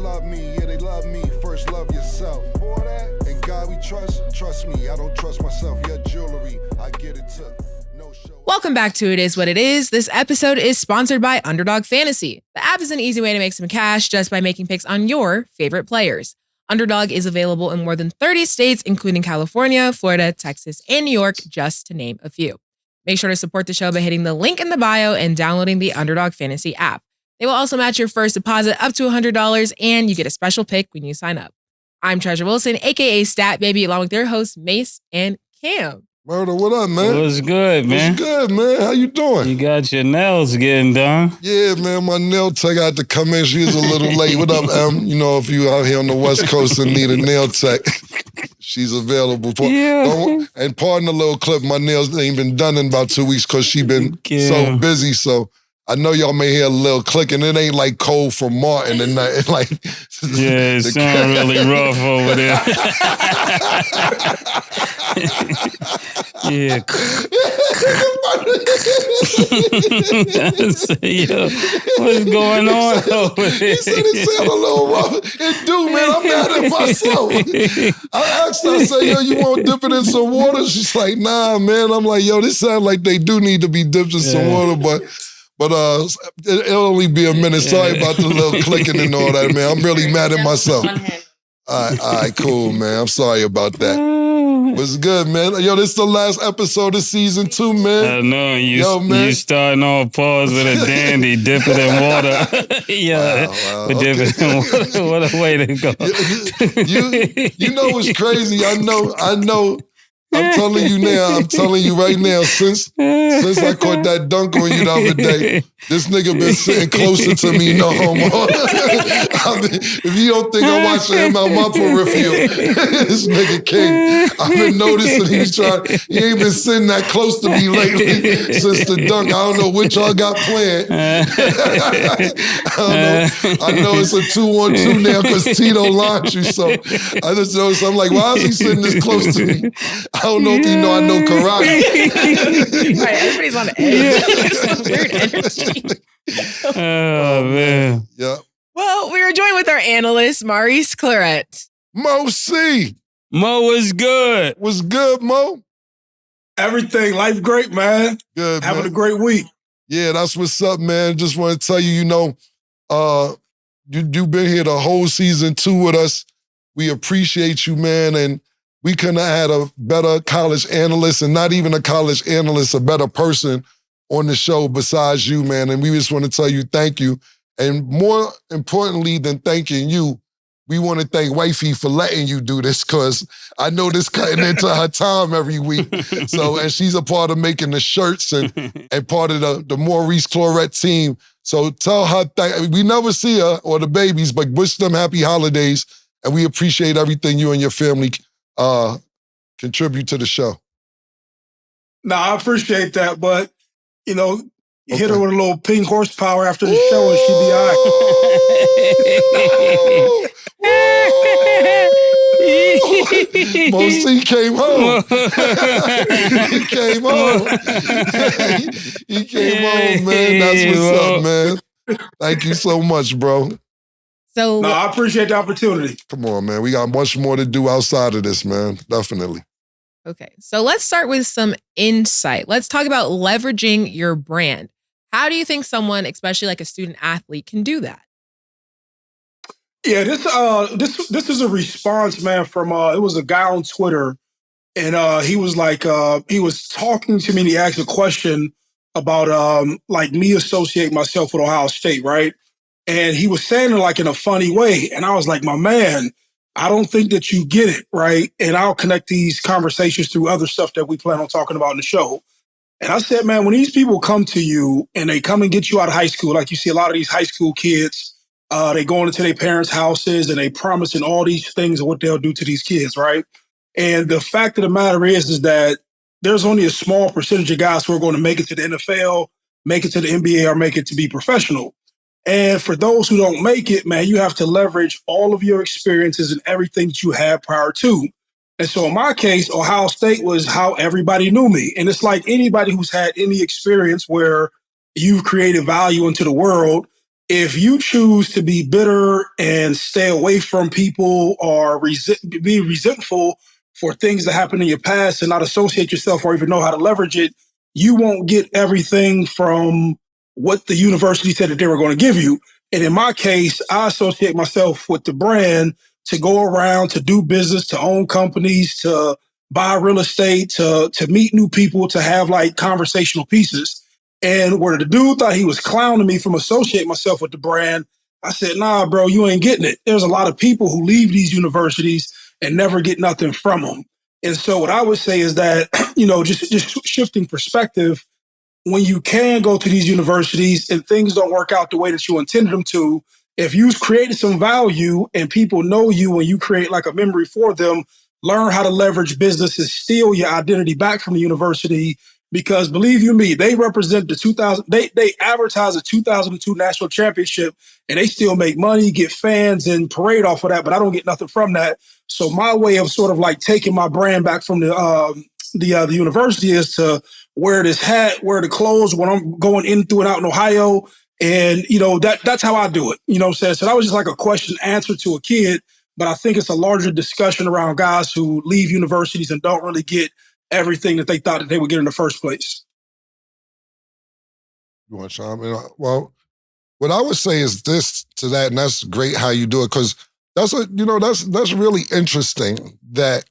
love me, yeah, they love me. First love yourself. For that, and God we trust me. I don't trust myself. Your jewelry, I get it took. No show. Welcome back to It Is What It Is. This episode is sponsored by Underdog Fantasy. The app is an easy way to make some cash just by making picks on your favorite players. Underdog is available in more than 30 states, including California, Florida, Texas, and New York, just to name a few. Make sure to support the show by hitting the link in the bio and downloading the Underdog Fantasy app. They will also match your first deposit up to $100, and you get a special pick when you sign up. I'm Treasure Wilson, aka Stat Baby, along with their hosts, Mase and Cam. Murder, what up, man? What's good, man? What's good, man? How you doing? You got your nails getting done. Yeah, man, my nail tech had to come in. She was a little late. What up, Em? You know, if you out here on the West Coast and need a nail tech, she's available. And pardon the little clip, my nails ain't been done in about 2 weeks because she been so busy, so I know y'all may hear a little clicking. It ain't like Cole from Martin and nothing. Like, yeah, it sounds really rough over there. Yeah. Yo, what's going on over there? He said it sounded a little rough. It do, man. I'm mad at myself. I asked her, I said, yo, you want to dip it in some water? She's like, nah, man. I'm like, yo, this sounds like they do need to be dipped in some water, but it'll only be a minute. Sorry about the little clicking and all that, man. I'm really mad at myself. All right, cool, man. I'm sorry about that. What's good, man? Yo, this is the last episode of season 2, man. I know. You starting on pause with a dandy, dip it in water. Yeah, wow, dip it in water. What a way to go. You know what's crazy? I know. I'm telling you right now, since I caught that dunk on you the other day, this nigga been sitting closer to me, no homo. If you don't think I'm watching him out my peripheral, this nigga king. I've been noticing he ain't been sitting that close to me lately since the dunk. I don't know what y'all got planned. I know it's a 2-on-2 now because Tito launched you, so I just noticed, I'm like, why is he sitting this close to me? I don't know if you know I know karate. Right, everybody's on edge. Some weird energy. Oh, man. Yeah. Well, we are joined with our analyst, Maurice Clarett. Mose. Mo was good. What's good, Mo? Everything. Life great, man. Good, Having man. a great week. Yeah, that's what's up, man. Just want to tell you, you've been here the whole season 2 with us. We appreciate you, man, and we couldn't have had a better college analyst, and not even a college analyst, a better person on the show besides you, man. And we just want to tell you thank you. And more importantly than thanking you, we want to thank Wifey for letting you do this, because I know this cutting into her time every week. So, and she's a part of making the shirts and part of the Maurice Clarett team. So tell her, we never see her or the babies, but wish them happy holidays. And we appreciate everything you and your family contribute to the show. No, I appreciate that, but, hit her with a little pink horsepower after the show and she'll be all right. Mose came home. He came home, man. That's what's up, man. Thank you so much, bro. So, no, I appreciate the opportunity. Come on, man. We got much more to do outside of this, man. Definitely. Okay, so let's start with some insight. Let's talk about leveraging your brand. How do you think someone, especially like a student athlete, can do that? Yeah, this is a response, man, from it was a guy on Twitter, and he was like, he was talking to me and he asked a question about like me associate myself with Ohio State, right? And he was saying it like in a funny way. And I was like, my man, I don't think that you get it, right? And I'll connect these conversations through other stuff that we plan on talking about in the show. And I said, man, when these people come to you and they come and get you out of high school, like you see a lot of these high school kids, they go into their parents' houses and they promising all these things of what they'll do to these kids, right? And the fact of the matter is that there's only a small percentage of guys who are going to make it to the NFL, make it to the NBA, or make it to be professional. And for those who don't make it, man, you have to leverage all of your experiences and everything that you had prior to. And so in my case, Ohio State was how everybody knew me. And it's like anybody who's had any experience where you've created value into the world, if you choose to be bitter and stay away from people or be resentful for things that happened in your past and not associate yourself or even know how to leverage it, you won't get everything from what the university said that they were going to give you. And in my case, I associate myself with the brand to go around, to do business, to own companies, to buy real estate, to meet new people, to have like conversational pieces. And where the dude thought he was clowning me from associating myself with the brand, I said, nah, bro, you ain't getting it. There's a lot of people who leave these universities and never get nothing from them. And so what I would say is that, just shifting perspective, when you can go to these universities and things don't work out the way that you intended them to, if you've created some value and people know you and you create like a memory for them, learn how to leverage business and steal your identity back from the university. Because believe you me, they represent the 2000. They advertise the 2002 national championship, and they still make money, get fans, and parade off of that. But I don't get nothing from that. So my way of sort of like taking my brand back from the university is to wear this hat, wear the clothes when I'm going in, through, and out in Ohio. And, that's how I do it. You know what I'm saying? So that was just like a question answer to a kid. But I think it's a larger discussion around guys who leave universities and don't really get everything that they thought that they would get in the first place. You want to chime in? Well, what I would say is this to that, and that's great how you do it, because that's really interesting that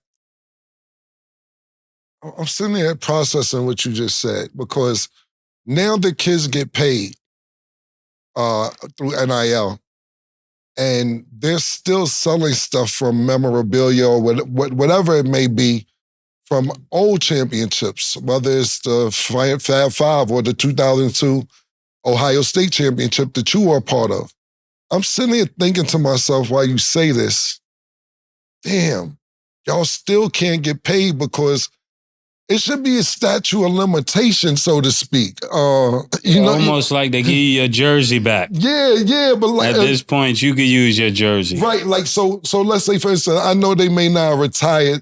I'm sitting there processing what you just said, because now the kids get paid through NIL, and they're still selling stuff from memorabilia or whatever it may be from old championships, whether it's the Fab Five or the 2002 Ohio State Championship that you are a part of. I'm sitting here thinking to myself while you say this, damn, y'all still can't get paid because it should be a statute of limitation, so to speak. Almost like they give you your jersey back. Yeah, but like at this point, you could use your jersey. Right, like so let's say, for instance, I know they may not retire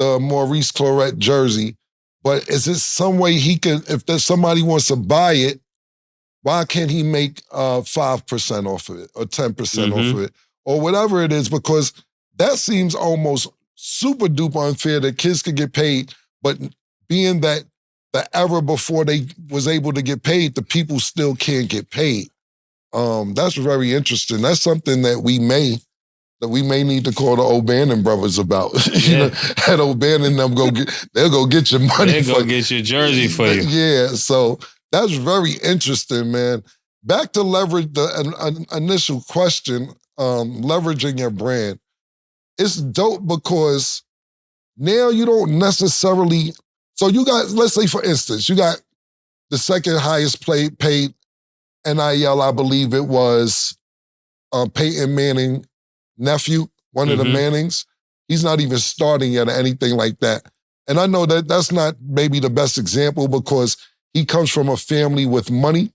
the Maurice Clarett jersey, but is it some way he can, if there's somebody wants to buy it, why can't he make 5% off of it or 10% off of it or whatever it is? Because that seems almost super duper unfair that kids could get paid, but being that the era before they was able to get paid, the people still can't get paid. That's very interesting. That's something that we may need to call the O'Bannon brothers about. Yeah. At O'Bannon, they'll go get your money. They'll go get your jersey for you. Yeah, so that's very interesting, man. Back to leverage, the initial question, leveraging your brand. It's dope because now you don't necessarily, so you got, let's say for instance, you got the second highest paid NIL, I believe it was Peyton Manning nephew, one of the Mannings. He's not even starting yet or anything like that. And I know that that's not maybe the best example because he comes from a family with money.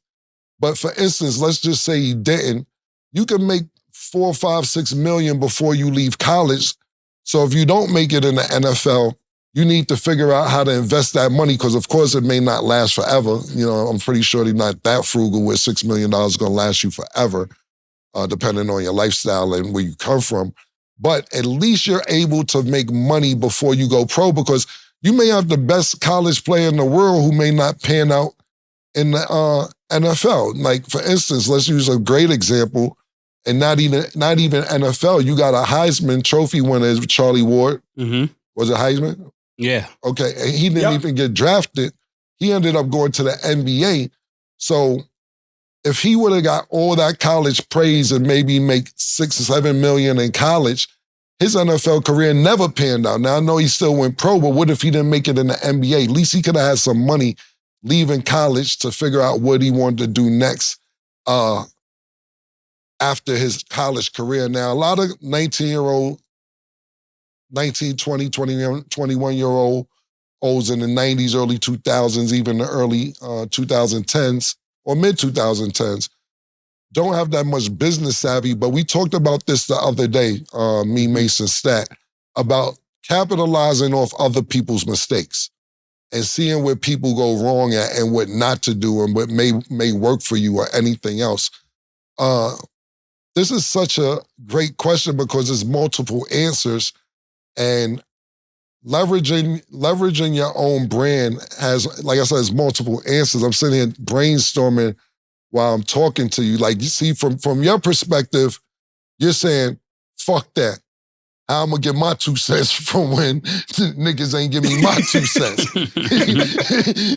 But for instance, let's just say he didn't. You can make 4, 5, 6 million before you leave college. So if you don't make it in the NFL, you need to figure out how to invest that money because, of course, it may not last forever. I'm pretty sure they're not that frugal where $6 million is going to last you forever, depending on your lifestyle and where you come from. But at least you're able to make money before you go pro because you may have the best college player in the world who may not pan out in the NFL. Like, for instance, let's use a great example, and not even NFL. You got a Heisman Trophy winner, Charlie Ward. Was it Heisman? Yeah. Okay, and he didn't even get drafted. He ended up going to the NBA. So if he would have got all that college praise and maybe make 6 or 7 million in college, his NFL career never panned out. Now, I know he still went pro, but what if he didn't make it in the NBA? At least he could have had some money leaving college to figure out what he wanted to do next after his college career. Now, a lot of 19-year-old, 19, 20, 21-year-old olds in the 90s, early 2000s, even the early 2010s or mid-2010s, don't have that much business savvy, but we talked about this the other day, me, Mase, and Stat, about capitalizing off other people's mistakes and seeing where people go wrong at and what not to do and what may work for you or anything else. This is such a great question because there's multiple answers, and leveraging your own brand has, like I said, has multiple answers. I'm sitting here brainstorming while I'm talking to you. Like, you see, from your perspective, you're saying, fuck that. How I'm gonna get my 2 cents from when niggas ain't give me my 2 cents.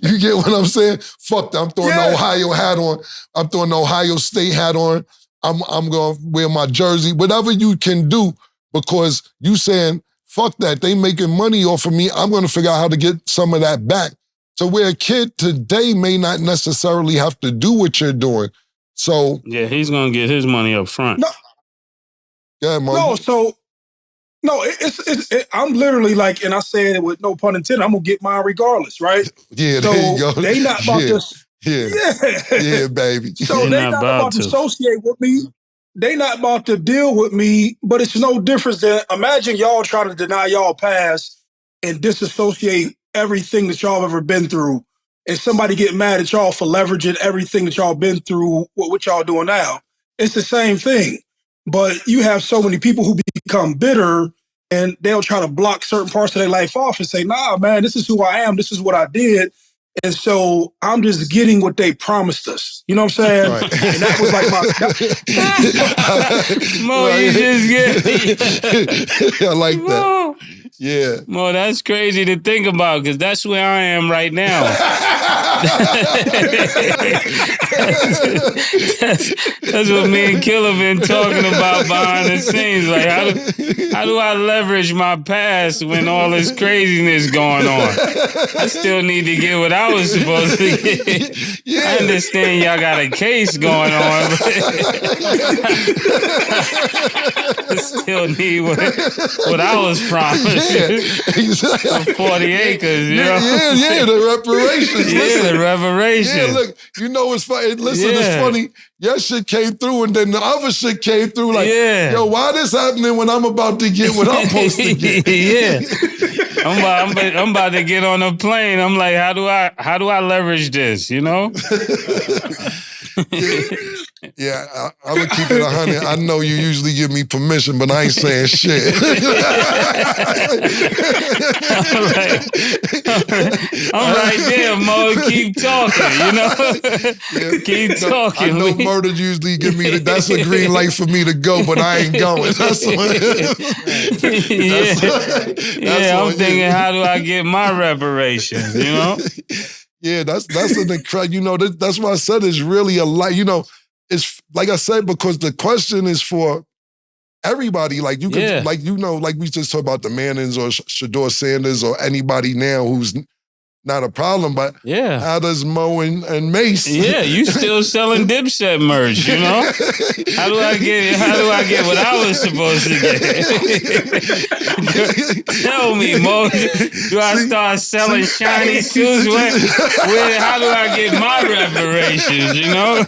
You get what I'm saying? Fuck that. I'm throwing the Ohio hat on. I'm throwing the Ohio State hat on. I'm gonna wear my jersey. Whatever you can do, because you saying, fuck that. They making money off of me. I'm gonna figure out how to get some of that back. So where a kid today may not necessarily have to do what you're doing. So yeah, he's gonna get his money up front. No, yeah, I'm literally like, and I said it with no pun intended, I'm gonna get mine regardless, right? Yeah, so there you go. They not about to. Yeah, baby. So they not about to associate with me. They not about to deal with me, but it's no difference than, imagine y'all trying to deny y'all past and disassociate everything that y'all ever been through, and somebody get mad at y'all for leveraging everything that y'all been through, what y'all doing now. It's the same thing. But you have so many people who become bitter, and they'll try to block certain parts of their life off and say, nah, man, this is who I am. This is what I did. And so I'm just getting what they promised us. You know what I'm saying? Right. And that was like my... Mo, right. you just get... I like Mo. that. Yeah. Mo, that's crazy to think about, because that's where I am right now. that's what me and Killer been talking about behind the scenes. Like, how do I leverage my past when all this craziness going on? I still need to get what I was supposed to get. Yeah. I understand y'all got a case going on, but I still need what I was promised. Yeah, exactly. 40 acres, you know? Yeah, the reparations. Yeah, the reparations. Yeah, look, you know it's funny. Listen, it's funny. Your shit came through, and then the other shit came through. Like, yo, why this happening when I'm about to get what I'm supposed to get? Yeah, I'm about to get on a plane. I'm like, how do I leverage this? You know? Yeah, I'm gonna keep it 100. I know you usually give me permission, but I ain't saying shit. I'm right there, Mo. Keep talking, you know? Yeah. Keep talking. I know Murder usually give me that's a green light for me to go, but I ain't going. That's what I'm thinking, how do I get my reparations, you know? Yeah, that's an incredible, you know, that's why I said it's really a lot, you know, it's like I said, because the question is for everybody. Like you could, like, you know, like we just talked about the Mannings or Shador Sanders or anybody now who's not a problem, but how does Mo and Mase? Yeah, you still selling Dipset merch, you know? How do I get what I was supposed to get? Tell me, Mo. Do I start selling shiny shoes? How do I get my reparations, you know?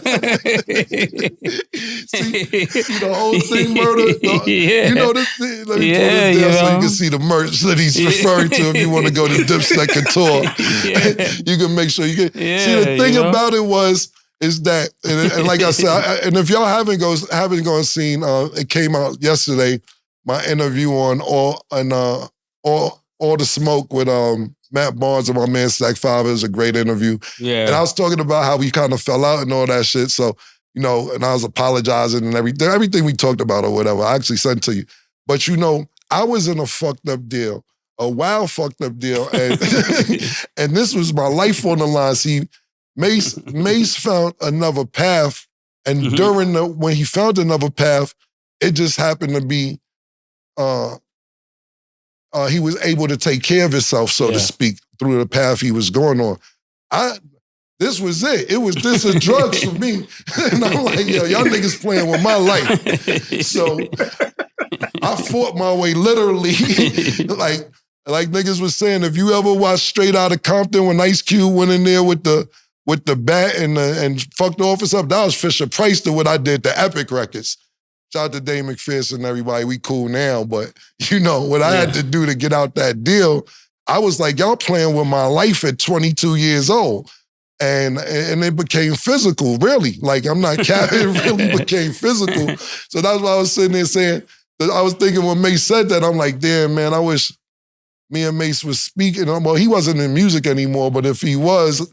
see the whole thing, Murder? You know this thing? Let me pull this down so you can see the merch that he's referring to if you want to go to Dipset Couture. You can make sure you get. See, the thing about it is that, and like I said, and if y'all haven't gone seen, it came out yesterday. My interview on all the smoke with Matt Barnes and my man Stack 5 is a great interview. Yeah, and I was talking about how we kind of fell out and all that shit. So you know, and I was apologizing and everything we talked about or whatever. I actually sent to you, but you know, I was in a fucked up deal. A wild fucked up deal, and and this was my life on the line. See, Mase found another path, and during when he found another path, it just happened to be, he was able to take care of himself, so to speak, through the path he was going on. This was it. This is drugs for me, and I'm like, yo, y'all niggas playing with my life. So I fought my way literally, Like niggas was saying, if you ever watched Straight Outta Compton when Ice Cube went in there with the bat and fucked the office up, that was Fisher Price to what I did to Epic Records. Shout out to Dave McPherson and everybody. We cool now, but you know what I had to do to get out that deal. I was like, y'all playing with my life at 22 years old. And it became physical, really. Like, I'm not capping, it really became physical. So that's why I was sitting there saying, I was thinking when Mase said that, I'm like, damn, man, I wish me and Mase was speaking. Well, he wasn't in music anymore, but if he was,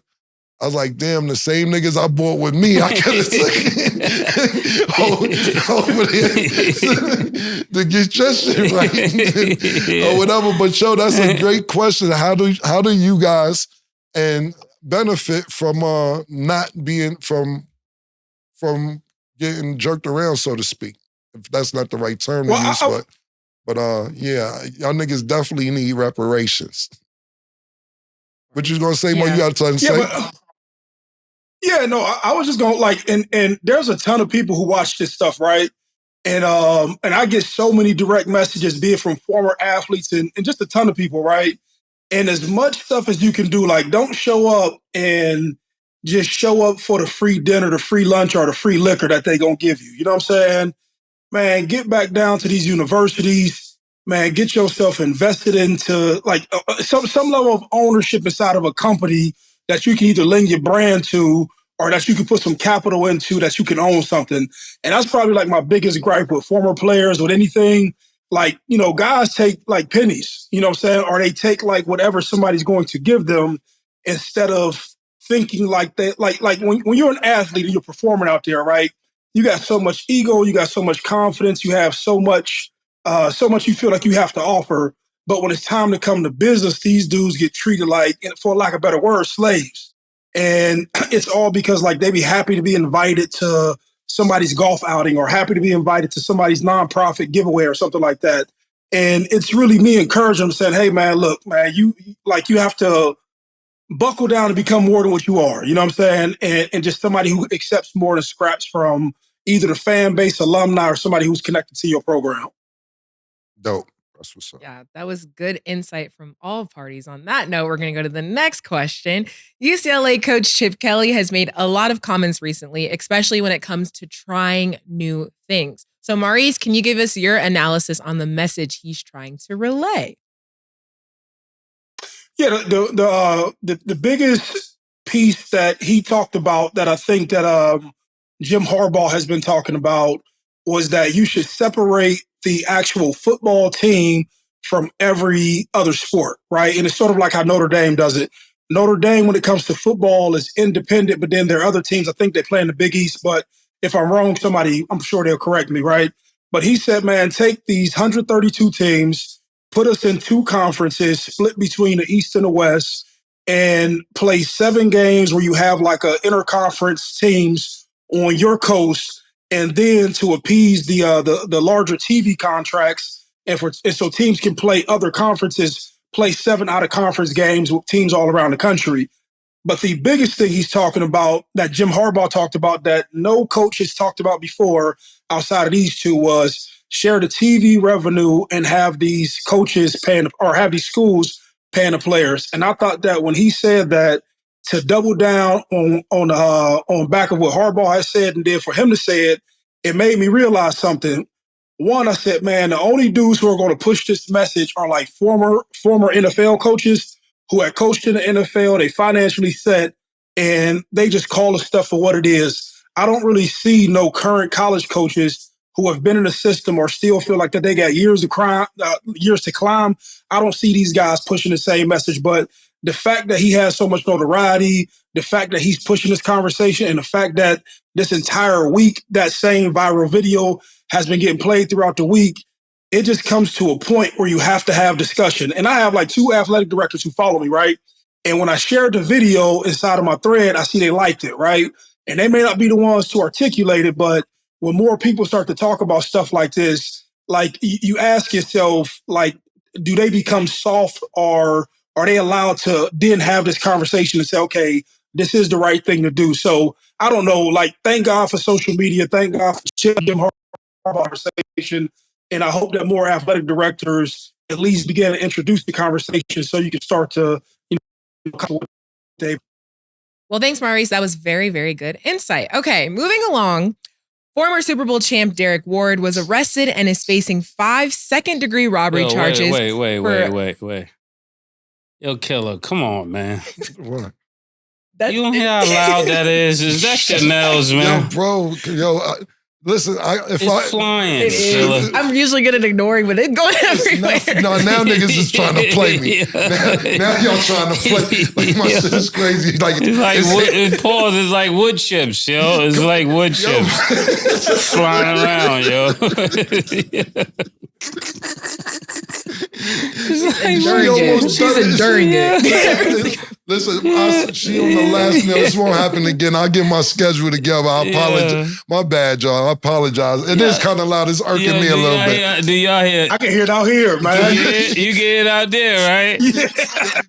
I was like, damn, the same niggas I bought with me, I could have taken over there to get your shit right or whatever. But yo, that's a great question. How do you guys and benefit from not being from getting jerked around, so to speak? If that's not the right term to use, but yeah, y'all niggas definitely need reparations. What you gonna say, Mo? You got something to say? Yeah, no, I was just going like, and there's a ton of people who watch this stuff, right? And I get so many direct messages, be it from former athletes and just a ton of people, right? And as much stuff as you can do, like, don't show up and just show up for the free dinner, the free lunch, or the free liquor that they gonna give you. You know what I'm saying? Man, get back down to these universities. Man, get yourself invested into like some level of ownership inside of a company that you can either lend your brand to or that you can put some capital into, that you can own something. And that's probably like my biggest gripe with former players, with anything. Like, you know, guys take like pennies, you know what I'm saying? Or they take like whatever somebody's going to give them instead of thinking like that. Like when you're an athlete and you're performing out there, right? You got so much ego, you got so much confidence, you have so much you feel like you have to offer. But when it's time to come to business, these dudes get treated like, for lack of a better word, slaves. And it's all because like they be happy to be invited to somebody's golf outing or happy to be invited to somebody's nonprofit giveaway or something like that. And it's really me encouraging them, saying, hey man, look, man, you have to buckle down and become more than what you are. You know what I'm saying? And just somebody who accepts more than scraps from either the fan base, alumni, or somebody who's connected to your program. Dope. That's what's up. Yeah, that was good insight from all parties. On that note, we're going to go to the next question. UCLA coach Chip Kelly has made a lot of comments recently, especially when it comes to trying new things. So, Maurice, can you give us your analysis on the message he's trying to relay? Yeah, the biggest piece that he talked about that I think that Jim Harbaugh has been talking about was that you should separate the actual football team from every other sport, right? And it's sort of like how Notre Dame does it. Notre Dame, when it comes to football, is independent, but then there are other teams. I think they play in the Big East, but if I'm wrong, I'm sure they'll correct me, right? But he said, man, take these 132 teams, put us in two conferences, split between the East and the West, and play 7 games where you have like a interconference teams on your coast, and then to appease the larger TV contracts, and so teams can play other conferences, play 7 out of conference games with teams all around the country. But the biggest thing he's talking about, that Jim Harbaugh talked about, that no coach has talked about before outside of these two, was share the TV revenue and have these coaches paying, or have these schools paying the players. And I thought that when he said that, to double down on back of what Harbaugh has said, and then for him to say it, it made me realize something. One, I said, man, the only dudes who are going to push this message are like former NFL coaches who had coached in the NFL. They financially set, and they just call the stuff for what it is. I don't really see no current college coaches who have been in the system or still feel like that they got years to climb. I don't see these guys pushing the same message. But the fact that he has so much notoriety, the fact that he's pushing this conversation, and the fact that this entire week that same viral video has been getting played throughout the week, it just comes to a point where you have to have discussion. And I have like 2 athletic directors who follow me, right? And when I shared the video inside of my thread, I see they liked it, right? And they may not be the ones to articulate it, but when more people start to talk about stuff like this, like you ask yourself, like, do they become soft, or are they allowed to then have this conversation and say, okay, this is the right thing to do? So I don't know, like, thank God for social media. Thank God for Jim Harbaugh conversation. And I hope that more athletic directors at least begin to introduce the conversation so you can start to, Dave. Well, thanks, Maurice. That was very, very good insight. Okay, moving along. Former Super Bowl champ Derek Ward was arrested and is facing 5 second-degree robbery charges. Wait. Yo, Killer, come on, man. What? You don't hear how loud that is? Is that Chanel's, man? Yo, bro, listen, It's flying. I'm usually good at ignoring, but it's going everywhere. Now niggas is trying to play me. Now y'all trying to play. Like my shit is crazy. Like It's like wood chips, yo. It's like wood chips flying around, yo. She's enduring it. Listen, she on the last nail. This won't happen again. I'll get my schedule together. I apologize. My bad, y'all. I apologize. It is kind of loud. It's irking me a little bit. Do y'all hear? I can hear it out here, man. You get it out there, right? Yeah.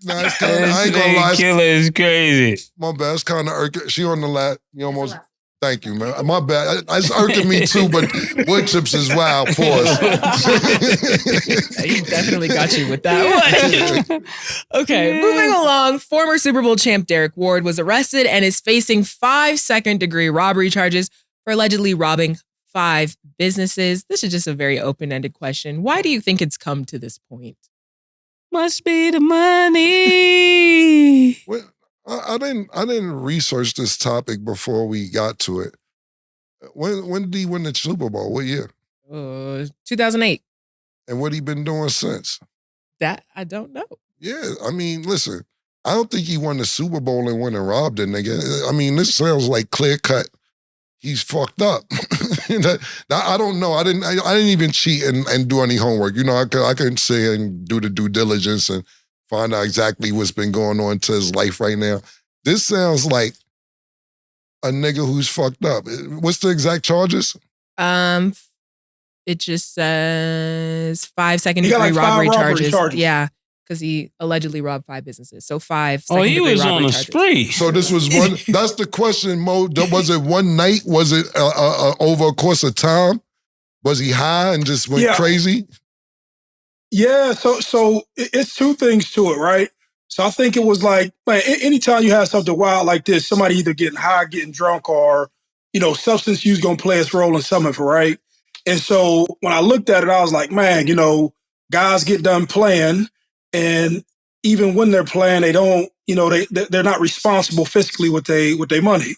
Nah, it's kinda, I ain't gonna lie. Killer is crazy. My bad. It's kind of irking. She on the last. You almost. Thank you, man. My bad. It's irking me too, but wood chips is wild. Pause. He definitely got you with that one. Okay, moving along. Former Super Bowl champ Derek Ward was arrested and is facing 5 second-degree robbery charges for allegedly robbing 5 businesses. This is just a very open-ended question. Why do you think it's come to this point? Must be the money. Well, I didn't research this topic before we got to it. When did he win the Super Bowl? What year? 2008. And what he been doing since? That I don't know. Yeah, I mean, listen, I don't think he won the Super Bowl and went and robbed a nigga. I mean, this sounds like clear cut. He's fucked up. I don't know. I didn't even cheat and do any homework. You know, I couldn't say and do the due diligence and find out exactly what's been going on to his life right now. This sounds like a nigga who's fucked up. What's the exact charges? It just says 5 second-degree robbery charges. Yeah, because he allegedly robbed 5 businesses. So 5 second-degree robbery charges. He was on a spree. So this was one. That's the question, Mo. Was it one night? Was it over a course of time? Was he high and just went crazy? Yeah, so it's 2 things to it, right? So I think it was like, man, anytime you have something wild like this, somebody either getting high, getting drunk, or, substance use going to play its role in some of it, right? And so when I looked at it, I was like, man, guys get done playing, and even when they're playing, they don't, they're not responsible fiscally with their money.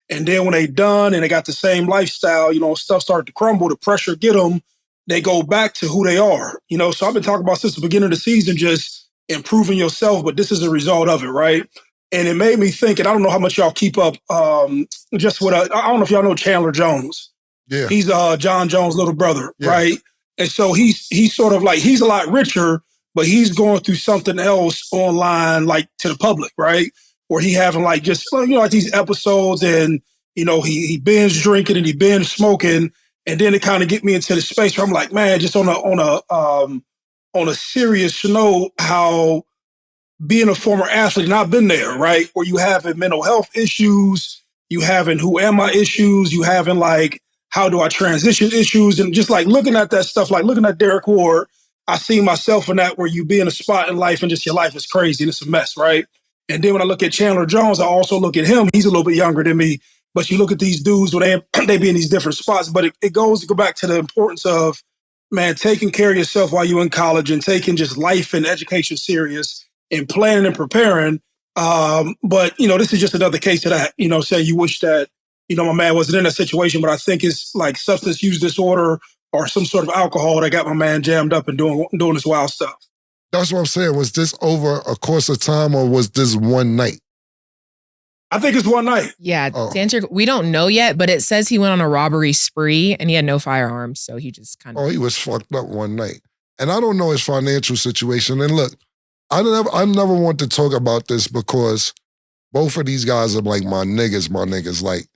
And then when they done and they got the same lifestyle, stuff started to crumble, the pressure get them, they go back to who they are. So I've been talking about since the beginning of the season, just improving yourself, but this is a result of it, right? And it made me think, and I don't know how much y'all keep up, just what I don't know if y'all know Chandler Jones. Yeah. He's John Jones' little brother, right? And so he's sort of like, he's a lot richer, but he's going through something else online, like to the public, right? Where he having like just, like these episodes, and, he binge drinking and he binge smoking. And then it kind of get me into the space where I'm like, man, just on a serious note, how being a former athlete, and I've been there, right? Where you having mental health issues, you having who am I issues, you having like, how do I transition issues? And just like looking at that stuff, like looking at Derek Ward, I see myself in that, where you be in a spot in life and just your life is crazy and it's a mess, right? And then when I look at Chandler Jones, I also look at him. He's a little bit younger than me, but you look at these dudes when they be in these different spots. But it goes to go back to the importance of, man, taking care of yourself while you're in college and taking just life and education serious and planning and preparing. But, this is just another case of that, say you wish that, my man wasn't in that situation, but I think it's like substance use disorder or some sort of alcohol that got my man jammed up and doing this wild stuff. That's what I'm saying. Was this over a course of time, or was this one night? I think it's one night. Yeah, to answer, we don't know yet, but it says he went on a robbery spree and he had no firearms, so he just kind of... Oh, he was fucked up one night. And I don't know his financial situation. And look, I never want to talk about this because both of these guys are like my niggas, like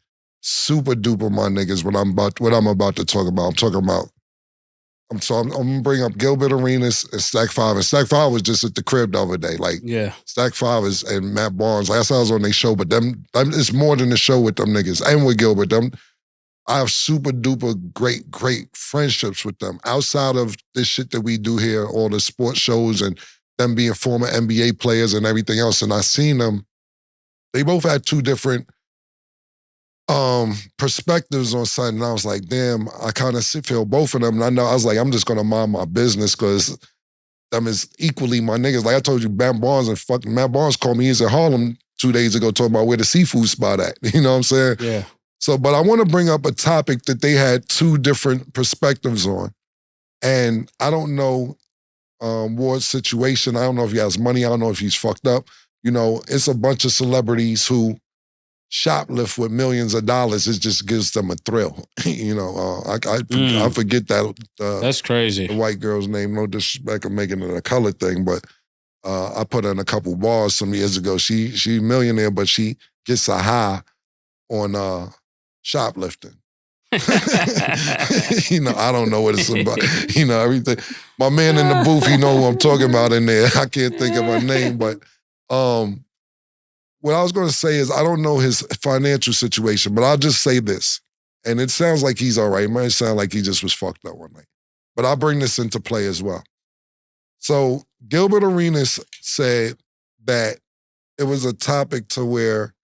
super duper my niggas. What I'm about to talk about. I'm gonna bring up Gilbert Arenas and Stack 5. And Stack 5 was just at the crib the other day. Like, Stack 5 and Matt Barnes. Last time I was on their show, but them it's more than a show with them niggas. And with Gilbert, I have super duper great friendships with them. Outside of this shit that we do here, all the sports shows and them being former NBA players and everything else. And I seen them, they both had 2 different perspectives on something. And I was like, damn, I kind of feel both of them. And I was like, I'm just gonna mind my business because them is equally my niggas. Like I told you, Matt Barnes called me. He's in Harlem 2 days ago talking about where the seafood spot at. You know what I'm saying? Yeah. So, but I want to bring up a topic that they had two different perspectives on. And I don't know Ward's situation. I don't know if he has money. I don't know if he's fucked up. You know, it's a bunch of celebrities who shoplift with millions of dollars. It just gives them a thrill. You know, I forget that. That's crazy. The white girl's name, no disrespect, I'm making it a color thing, but I put her in a couple bars some years ago. She's a millionaire, but she gets a high on shoplifting. You know, I don't know what it's about. You know, everything. My man in the booth, he know who I'm talking about in there. I can't think of her name, but what I was going to say is I don't know his financial situation, but I'll just say this. And it sounds like he's all right. It might sound like he just was fucked up one night. But I'll bring this into play as well. So Gilbert Arenas said that it was a topic to where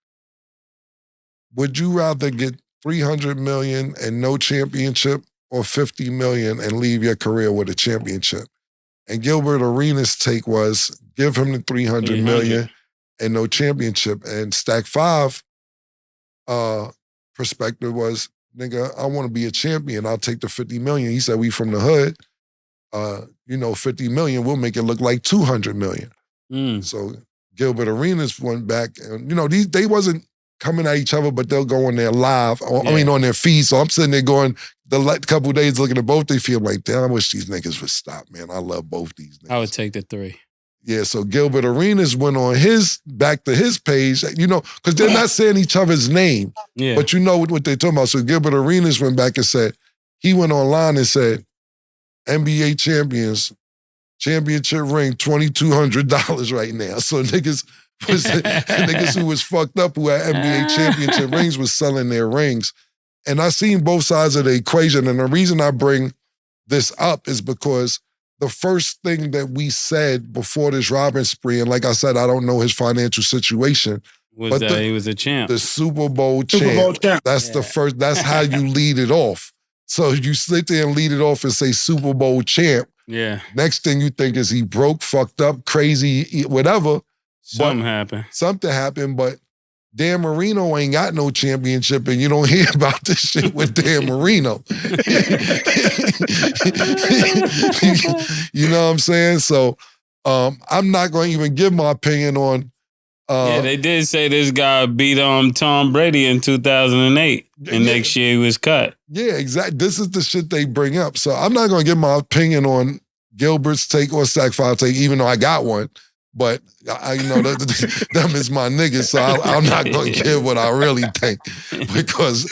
would you rather get $300 million and no championship or $50 million and leave your career with a championship? And Gilbert Arenas' take was give him the $300 million and no championship. And Stack 5 perspective was, nigga, I want to be a champion. I'll take the $50 million. He said, we from the hood. You know, $50 million, we'll make it look like $200 million. So Gilbert Arenas went back and, you know, they wasn't coming at each other, but they'll go on there live, I mean, on their feed. So I'm sitting there going, the couple of days looking at both, they feel like, damn, I wish these niggas would stop, man. I love both these niggas. I would take the 3. Yeah, so Gilbert Arenas went on back to his page, you know, because they're not saying each other's name, but you know what they're talking about. So Gilbert Arenas went back and said, he went online and said, NBA champions, championship ring, $2,200 right now. So niggas who was fucked up who had NBA championship rings was selling their rings. And I seen both sides of the equation. And the reason I bring this up is because the first thing that we said before this robbing spree, and like I said, I don't know his financial situation, was that he was a champ. The Super Bowl champ. That's the first, that's how you lead it off. So you sit there and lead it off and say Super Bowl champ. Yeah. Next thing you think is he broke, fucked up, crazy, whatever. Something happened, but Dan Marino ain't got no championship, and you don't hear about this shit with Dan Marino. You know what I'm saying? So I'm not going to even give my opinion on. They did say this guy beat Tom Brady in 2008, and next year he was cut. Yeah, exactly. This is the shit they bring up. So I'm not going to give my opinion on Gilbert's take or Stack 5 take, even though I got one. But I know that them is my niggas, so I'm not going to give what I really think because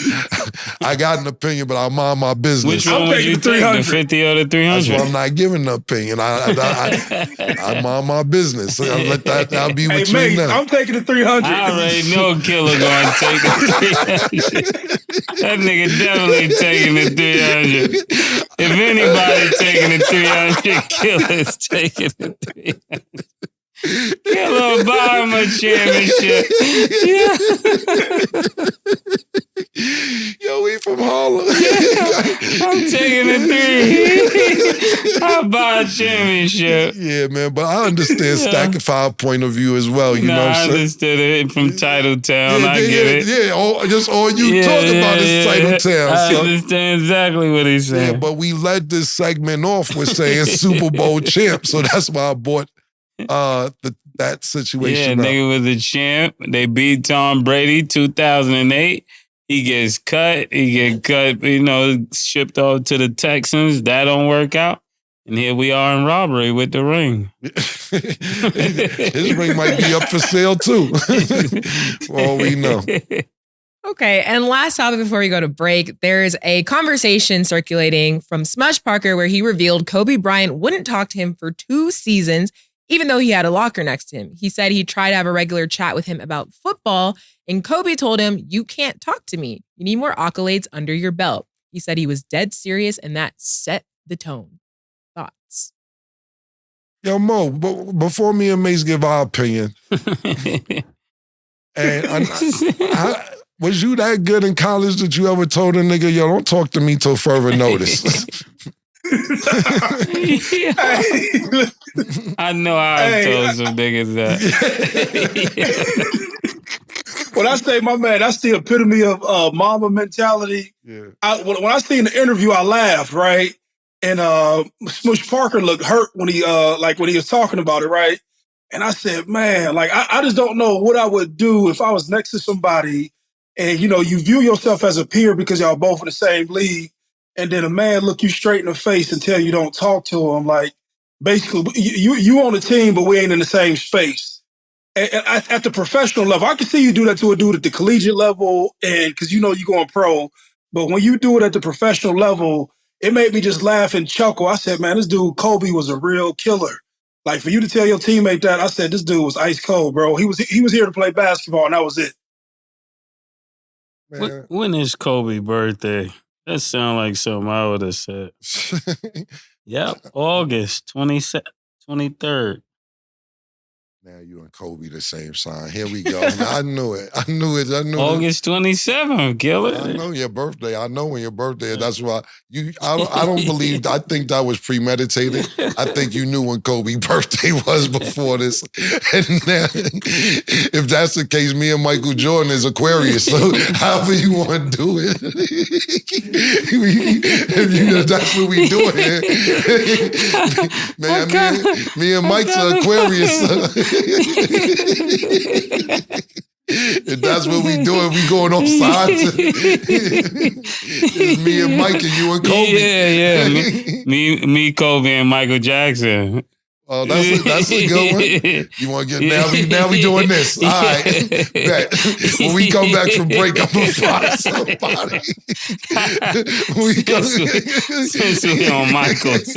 I got an opinion, but I mind my business. Which one would you take, the 50 or the 300? That's why I'm not giving an opinion. I mind my business. So I'll let that be with you now. I'm taking the 300. I already know Killer going to take the 300. That nigga definitely taking the 300. If anybody taking the 300, Killer's taking the 300. Killer Obama championship. Yeah. Yo, we from Harlem. I'm taking the 3. I'll buy a championship. Yeah, man, but I understand Stack 5 point of view as well. You know what I'm saying? I understood it from Titletown. I get it. Yeah, all you talk about is Titletown. I understand exactly what he's saying. Yeah, but we led this segment off with saying Super Bowl champ, so that's why I bought that situation. Yeah, nigga was a champ. They beat Tom Brady 2008. He gets cut. Shipped off to the Texans. That don't work out. And here we are in robbery with the ring. His ring might be up for sale too. For all we know. Okay, and last topic before we go to break, there is a conversation circulating from Smush Parker where he revealed Kobe Bryant wouldn't talk to him for 2 seasons, even though he had a locker next to him. He said he tried to have a regular chat with him about football, and Kobe told him, "You can't talk to me. You need more accolades under your belt." He said he was dead serious, and that set the tone. Thoughts? Yo, Mo, before me and Mase give our opinion, and was you that good in college that you ever told a nigga, yo, don't talk to me till further notice? I know I told some niggas that. when I say my man, that's the epitome of mama mentality. Yeah. When I seen the interview, I laughed, right? And Smush Parker looked hurt when he was talking about it, right? And I said, man, like I just don't know what I would do if I was next to somebody and you view yourself as a peer because y'all both in the same league, and then a man look you straight in the face and tell you don't talk to him. Like basically, you on the team, but we ain't in the same space. At the professional level, I can see you do that to a dude at the collegiate level, and because you're going pro. But when you do it at the professional level, it made me just laugh and chuckle. I said, man, this dude Kobe was a real killer. Like for you to tell your teammate that, I said, this dude was ice cold, bro. He was here to play basketball, and that was it. When is Kobe's birthday? That sounds like something I would have said. Yep, August 23rd. Now you and Kobe the same sign. Here we go. I knew it. I knew August 27th, Gillett. I know your birthday. I know when your birthday is. That's why I don't believe. I think that was premeditated. I think you knew when Kobe's birthday was before this. And now, if that's the case, me and Michael Jordan is Aquarius. So however you want to do it, if that's what we doing. Man, me and Mike's Aquarius. If that's what we doing, we going off sides. It's me and Mike and you and Kobe. Yeah. me, Kobe, and Michael Jackson. Oh, that's a good one. You want to get now we doing this. All right. Bet. When we come back from break, I'm gonna find somebody. Since we on Michael's.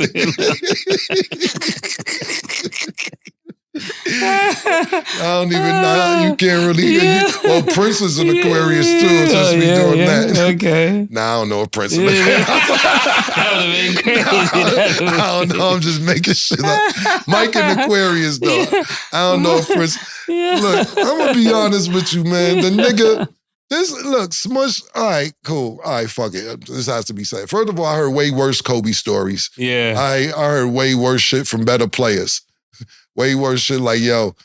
I don't even know. You can't really. Well, Prince is an Aquarius too, since we doing that. Okay. Nah, I don't know if Prince is. That would have been crazy. I don't know. I'm just making shit up. Mike and Aquarius, though. I don't know if Prince. Look, I'm gonna be honest with you, man. The nigga. Smush. All right, cool. All right, fuck it. This has to be said. First of all, I heard way worse Kobe stories. Yeah. I heard way worse shit from better players. Way worse shit like, yo,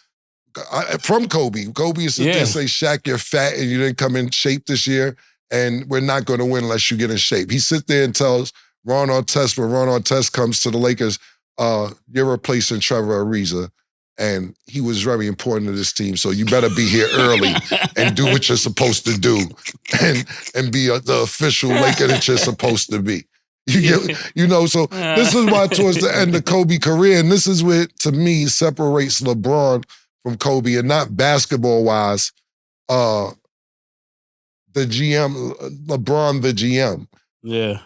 from Kobe. Kobe used to say, Shaq, you're fat and you didn't come in shape this year, and we're not going to win unless you get in shape. He sits there and tells Ron Artest, when Ron Artest comes to the Lakers, you're replacing Trevor Ariza, and he was very important to this team, so you better be here early and do what you're supposed to do and be the official Laker that you're supposed to be. So this is why towards the end of Kobe's career, and this is what, to me, separates LeBron from Kobe, and not basketball-wise, the GM, LeBron the GM. Yeah.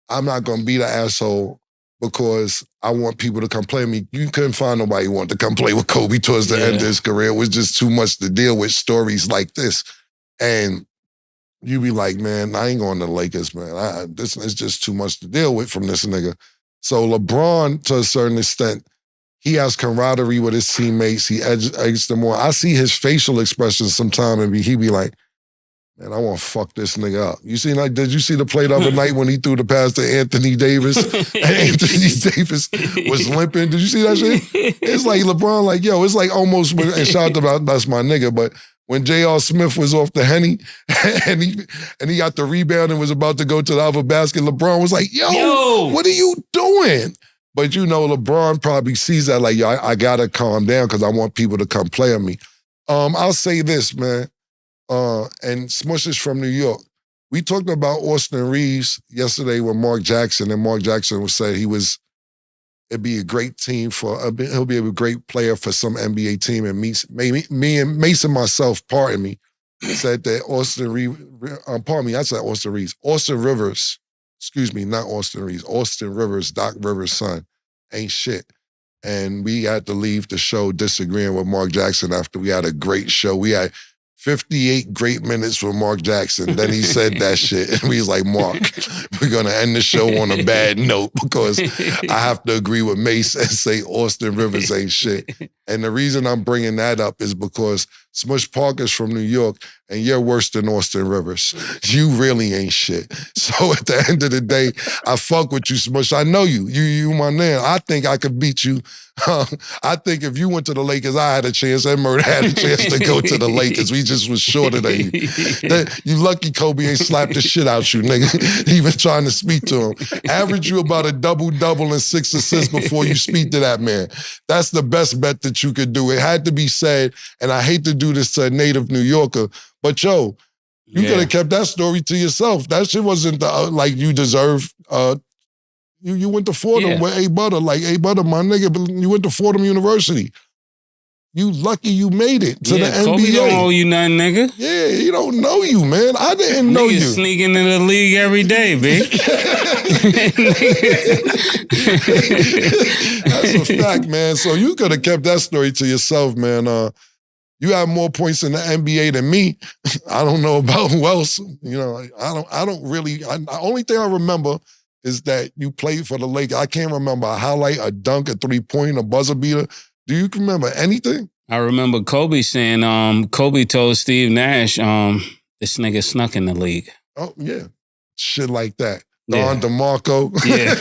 I'm not going to be the asshole because I want people to come play with me. You couldn't find nobody who wanted to come play with Kobe towards the end of his career. It was just too much to deal with stories like this. And you be like, man, I ain't going to the Lakers, man. This is just too much to deal with from this nigga. So LeBron, to a certain extent, he has camaraderie with his teammates. He eggs them on. I see his facial expressions sometimes, and he be like, man, I want to fuck this nigga up. Did you see the play the other night when he threw the pass to Anthony Davis? And Anthony Davis was limping. Did you see that shit? It's like LeBron, like, yo, it's like almost, and shout out, that's my nigga, but when J.R. Smith was off the Henny and he got the rebound and was about to go to the other basket, LeBron was like, yo, what are you doing? But LeBron probably sees that like, yo, I gotta calm down because I want people to come play with me. I'll say this, man, and Smush is from New York. We talked about Austin Reeves yesterday with Mark Jackson, and Mark Jackson said it'd be a great team he'll be a great player for some NBA team. And me and Mase and myself, pardon me, said that Austin Reeves, Austin Rivers, excuse me, not Austin Reeves, Austin Rivers, Doc Rivers' son, ain't shit. And we had to leave the show disagreeing with Mark Jackson after we had a great show. We had 58 great minutes with Mark Jackson. Then he said that shit. And we was like, Mark, we're going to end the show on a bad note because I have to agree with Mase and say Austin Rivers ain't shit. And the reason I'm bringing that up is because Smush Parker's from New York, and you're worse than Austin Rivers. You really ain't shit. So at the end of the day, I fuck with you, Smush. I know you. You my man. I think I could beat you. I think if you went to the Lakers, I had a chance. And Murder had a chance to go to the Lakers. We just was shorter than you. You lucky Kobe ain't slapped the shit out you, nigga. Even trying to speak to him. Average you about a double-double and 6 assists before you speak to that man. That's the best bet that you could do. It had to be said, and I hate to do this to a native New Yorker, but yo, you could have kept that story to yourself. That shit wasn't like you deserve. You went to Fordham with A Butter, like A Butter, my nigga. But you went to Fordham University. You lucky you made it to the NBA. Kobe don't owe you nothing, nigga. Yeah, he don't know you, man. I didn't know you. Sneaking in the league every day, bitch. That's a fact, man. So you could have kept that story to yourself, man. You have more points in the NBA than me. I don't know about who else. You know, I don't really. The only thing I remember is that you played for the Lakers. I can't remember a highlight, a dunk, a 3-point, a buzzer beater. Do you remember anything? I remember Kobe saying, Kobe told Steve Nash, this nigga snuck in the league. Oh, yeah. Shit like that. Don DeMarco. Yeah.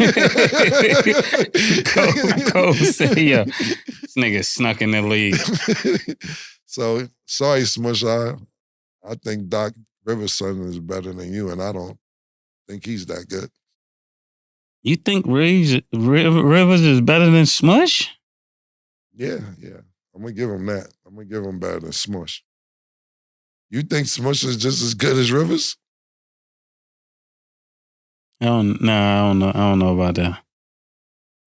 Kobe said, yeah, this nigga snuck in the league. So, sorry, Smush. I think Doc Rivers' son is better than you, and I don't think he's that good. You think Rivers is better than Smush? Yeah. I'm going to give him that. I'm going to give him better than Smush. You think Smush is just as good as Rivers? I don't know about that.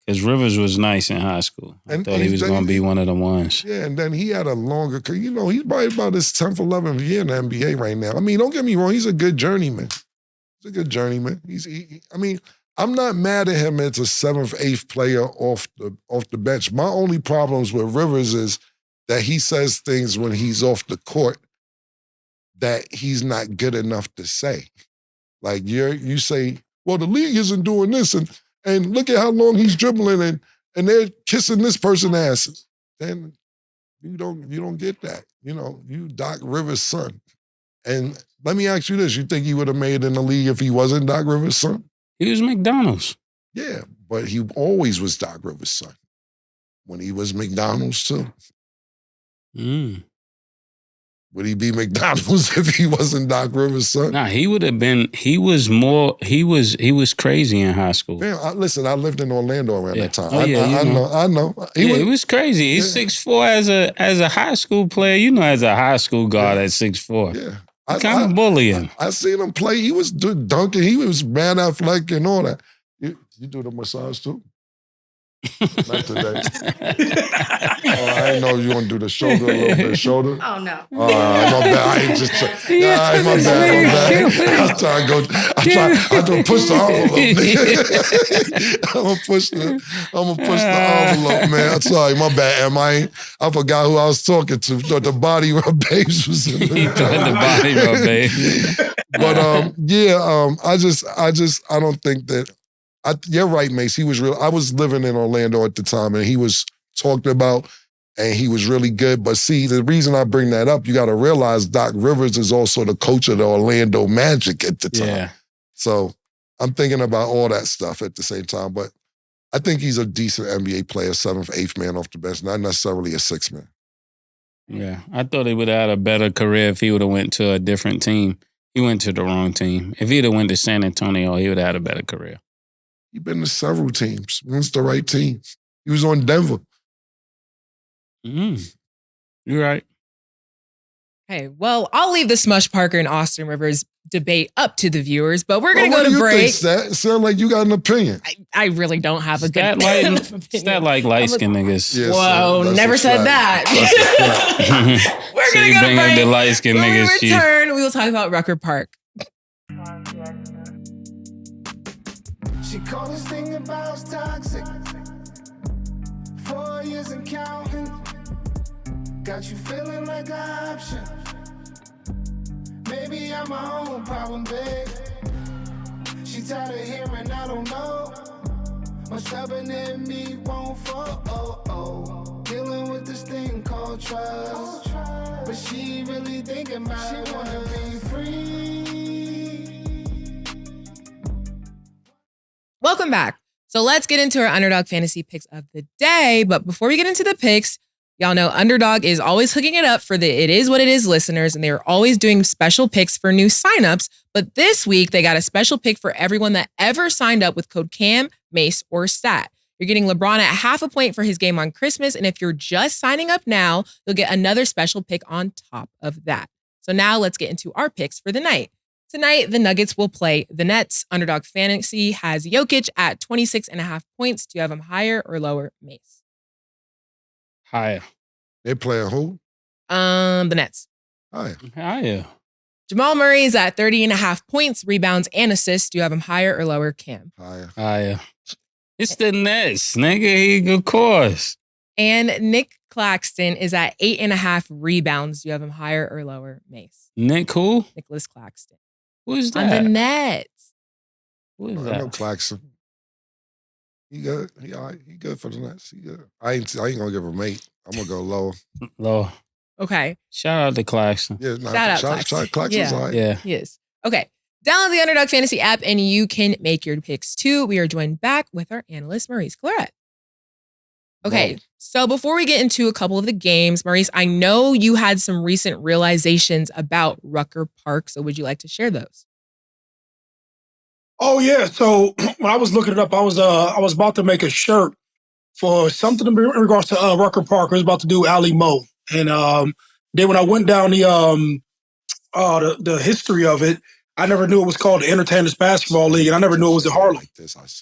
Because Rivers was nice in high school. I thought he was going to be one of the ones. Yeah, and then he had a longer career. You know, he's probably about his 10th, 11th year in the NBA right now. I mean, don't get me wrong. He's a good journeyman. I'm not mad at him as a 7th, 8th player off the bench. My only problems with Rivers is that he says things when he's off the court that he's not good enough to say. Like you say, well, the league isn't doing this, and look at how long he's dribbling, and they're kissing this person's ass. Then you don't get that. You know, you Doc Rivers' son. And let me ask you this: you think he would have made it in the league if he wasn't Doc Rivers' son? He was McDonald's. Yeah, but he always was Doc Rivers' son. When he was McDonald's too. Would he be McDonald's if he wasn't Doc Rivers' son? Nah, he would have been. He was crazy in high school. Man, listen, I lived in Orlando around that time. Oh, I know. He was crazy. He's 6'4" as a high school player. You know, as a high school guard at 6'4". Yeah. Kind of bullying. I seen him play. He was dunking. He was man athletic and all that. You do the massage too? Not today. I didn't know you want to do the shoulder a little bit. Shoulder? Oh, no. My bad. I ain't just... my bad. I'm trying to push the envelope. I'm going to push the envelope, man. I'm sorry. My bad. I forgot who I was talking to. Thought the body rub babes was in the body rub babes. But I don't think that... you're right, Mase. He was real. I was living in Orlando at the time, and he was talked about, and he was really good. But see, the reason I bring that up, you got to realize Doc Rivers is also the coach of the Orlando Magic at the time. Yeah. So I'm thinking about all that stuff at the same time. But I think he's a decent NBA player, 7th, 8th man off the bench, not necessarily a 6th man. Yeah, I thought he would have had a better career if he would have went to a different team. He went to the wrong team. If he'd have went to San Antonio, he would have had a better career. He's been to several teams. When's the right team? He was on Denver. You're right. Okay, well, I'll leave the Smush Parker and Austin Rivers debate up to the viewers, but we're going to go to break. It sounds like you got an opinion. I really don't have a good opinion. It's not like light-skinned niggas. Yes, whoa, never said that. We're going to go to break. The light-skinned when niggas. we return, we will talk about Rucker Park. She called this thing about toxic. 4 years and counting. Got you feeling like an option. Maybe I'm my own problem, babe. She tired of hearing I don't know. My stubborn in me won't fall. Dealing with this thing don't trust. But she really thinking about it, wanna be free. Welcome back. So let's get into our Underdog Fantasy picks of the day. But before we get into the picks, y'all know Underdog is always hooking it up for the It Is What It Is listeners, and they are always doing special picks for new signups. But this week, they got a special pick for everyone that ever signed up with code CAM, Mase, or STAT. You're getting LeBron at half a point for his game on Christmas, and if you're just signing up now, you'll get another special pick on top of that. So now let's get into our picks for the night. Tonight, the Nuggets will play the Nets. Underdog Fantasy has Jokic at 26.5 points. Do you have him higher or lower, Mase? Higher. They playing who? The Nets. Higher. Jamal Murray is at 30.5 points, rebounds, and assists. Do you have him higher or lower, Cam? Higher. It's the Nets, nigga. Of course. And Nick Claxton is at 8.5 rebounds. Do you have him higher or lower, Mase? Nick who? Nicholas Claxton. Who is On that? the Nets. Who is I know that? Claxton. He good. He all right. He good for the Nets. He good. I ain't gonna give him 8. I'm gonna go low. Low. Okay. Shout out to Claxton. Yeah, Shout out Claxton. Claxton's all right. Yeah. He is. Okay. Download the Underdog Fantasy app and you can make your picks too. We are joined back with our analyst, Maurice Clarett. Okay, Whoa. so before we get into a couple of the games, Maurice, I know you had some recent realizations about Rucker Park. So would you like to share those? Oh yeah. So when I was looking it up, I was about to make a shirt for something in regards to Rucker Park. I was about to do Ali Mo, and then when I went down the history of it, I never knew it was called the Entertainers Basketball League, and I never knew it was in Harlem.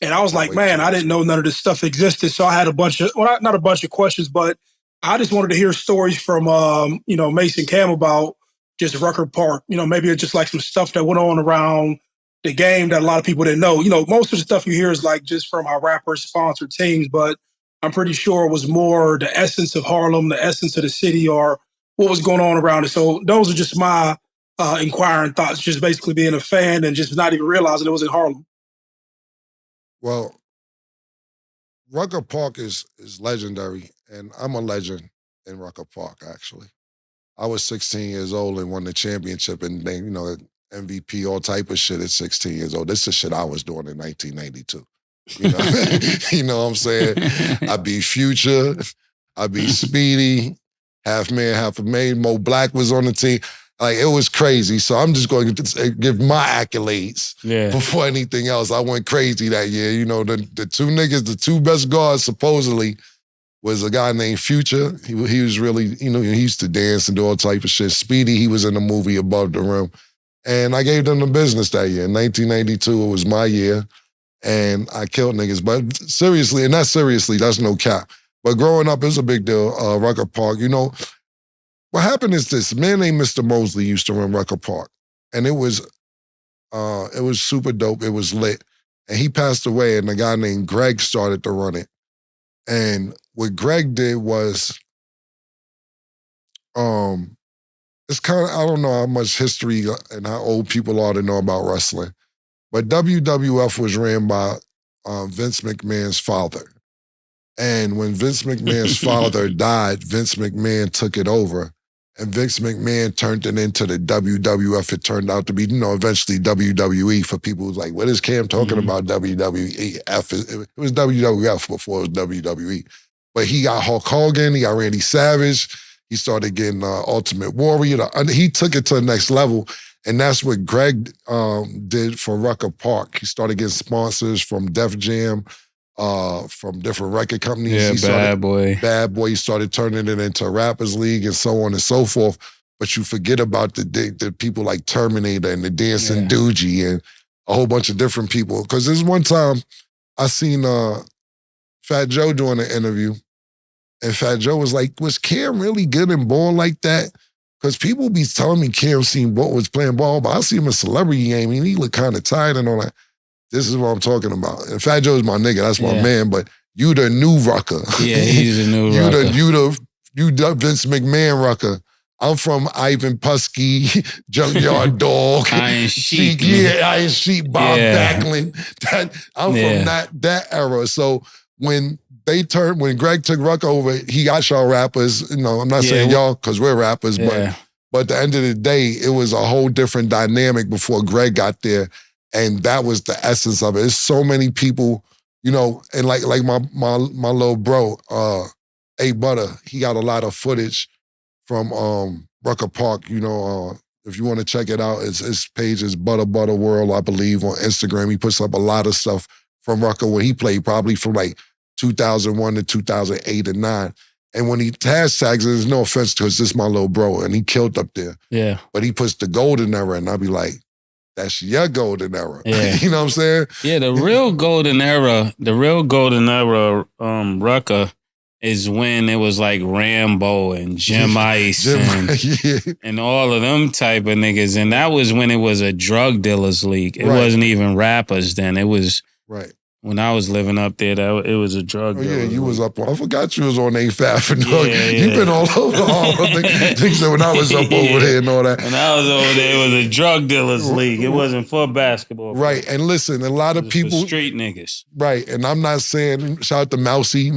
And I was like, man, I didn't know none of this stuff existed. So I had a bunch of, well, not a bunch of questions, but I just wanted to hear stories from, Mase and Cam about just Rucker Park. Maybe it's just like some stuff that went on around the game that a lot of people didn't know. Most of the stuff you hear is like just from how rappers sponsor teams, but I'm pretty sure it was more the essence of Harlem, the essence of the city, or what was going on around it. So those are just my inquiring thoughts, just basically being a fan and just not even realizing it was in Harlem. Well, Rucker Park is legendary, and I'm a legend in Rucker Park, actually. I was 16 years old and won the championship and then, MVP, all type of shit at 16 years old. This is shit I was doing in 1992. You know what I'm saying? I beat Future, I beat Speedy, half man, half a maid. Mo Black was on the team. Like, it was crazy. So I'm just going to give my accolades before anything else. I went crazy that year. The two niggas, the two best guards supposedly was a guy named Future. He was really, he used to dance and do all type of shit. Speedy, he was in the movie Above the Rim. And I gave them the business that year. In 1992, it was my year. And I killed niggas. But seriously, and not seriously, that's no cap. But growing up, it was a big deal. Rucker Park, what happened is this. A man named Mr. Mosley used to run Rucker Park. And it was super dope. It was lit. And he passed away, and a guy named Greg started to run it. And what Greg did was, it's kind of, I don't know how much history and how old people are to know about wrestling, but WWF was ran by Vince McMahon's father. And when Vince McMahon's father died, Vince McMahon took it over. And Vince McMahon turned it into the WWF. It turned out to be, eventually WWE for people who's like, what is Cam talking about WWE? It was WWF before it was WWE. But he got Hulk Hogan, he got Randy Savage, he started getting Ultimate Warrior. He took it to the next level. And that's what Greg did for Rucker Park. He started getting sponsors from Def Jam, from different record companies. Yeah, Bad Boy. Bad Boy. He started turning it into a Rappers League and so on and so forth. But you forget about the people like Terminator and the Dancing Doogie and a whole bunch of different people. Because there's one time I seen Fat Joe doing an interview, and Fat Joe was like, was Cam really good in ball like that? Because people be telling me Cam was playing ball, but I see him in celebrity game and he looked kind of tired and all that. This is what I'm talking about. And Fat Joe's my nigga, that's my man, but you the new Rucker. Yeah, he's the new Rucker. You the Vince McMahon Rucker. I'm from Ivan Putski, Junkyard Dog. Iron Sheik. Iron Sheik, Bob Backlund. I'm from that era. So when they turned, when Greg took Rucker over, he got y'all rappers. I'm not saying y'all because we're rappers, but at the end of the day, it was a whole different dynamic before Greg got there. And that was the essence of it. There's so many people, and like my little bro, A Butter, he got a lot of footage from Rucker Park. If you want to check it out, his page is Butter World, I believe, on Instagram. He puts up a lot of stuff from Rucker where he played probably from like 2001 to 2008 and 9. And when he hashtags it, there's no offense because this is my little bro, and he killed up there. Yeah. But he puts the golden era, and I'll be like, that's your golden era. Yeah. You know what I'm saying? Yeah, the real golden era, Rucker, is when it was like Rambo and Jim Ice and all of them type of niggas. And that was when it was a drug dealers league. It wasn't even rappers then. It was when I was living up there, it was a drug dealer. Yeah, you was up on, I forgot you was on 8th Avenue. You've been all over all the things that when I was up over there and all that. When I was over there, it was a drug dealers league. It wasn't for basketball. Right, and listen, a lot of people. For street niggas. Right, and I'm not saying, shout out to Mousy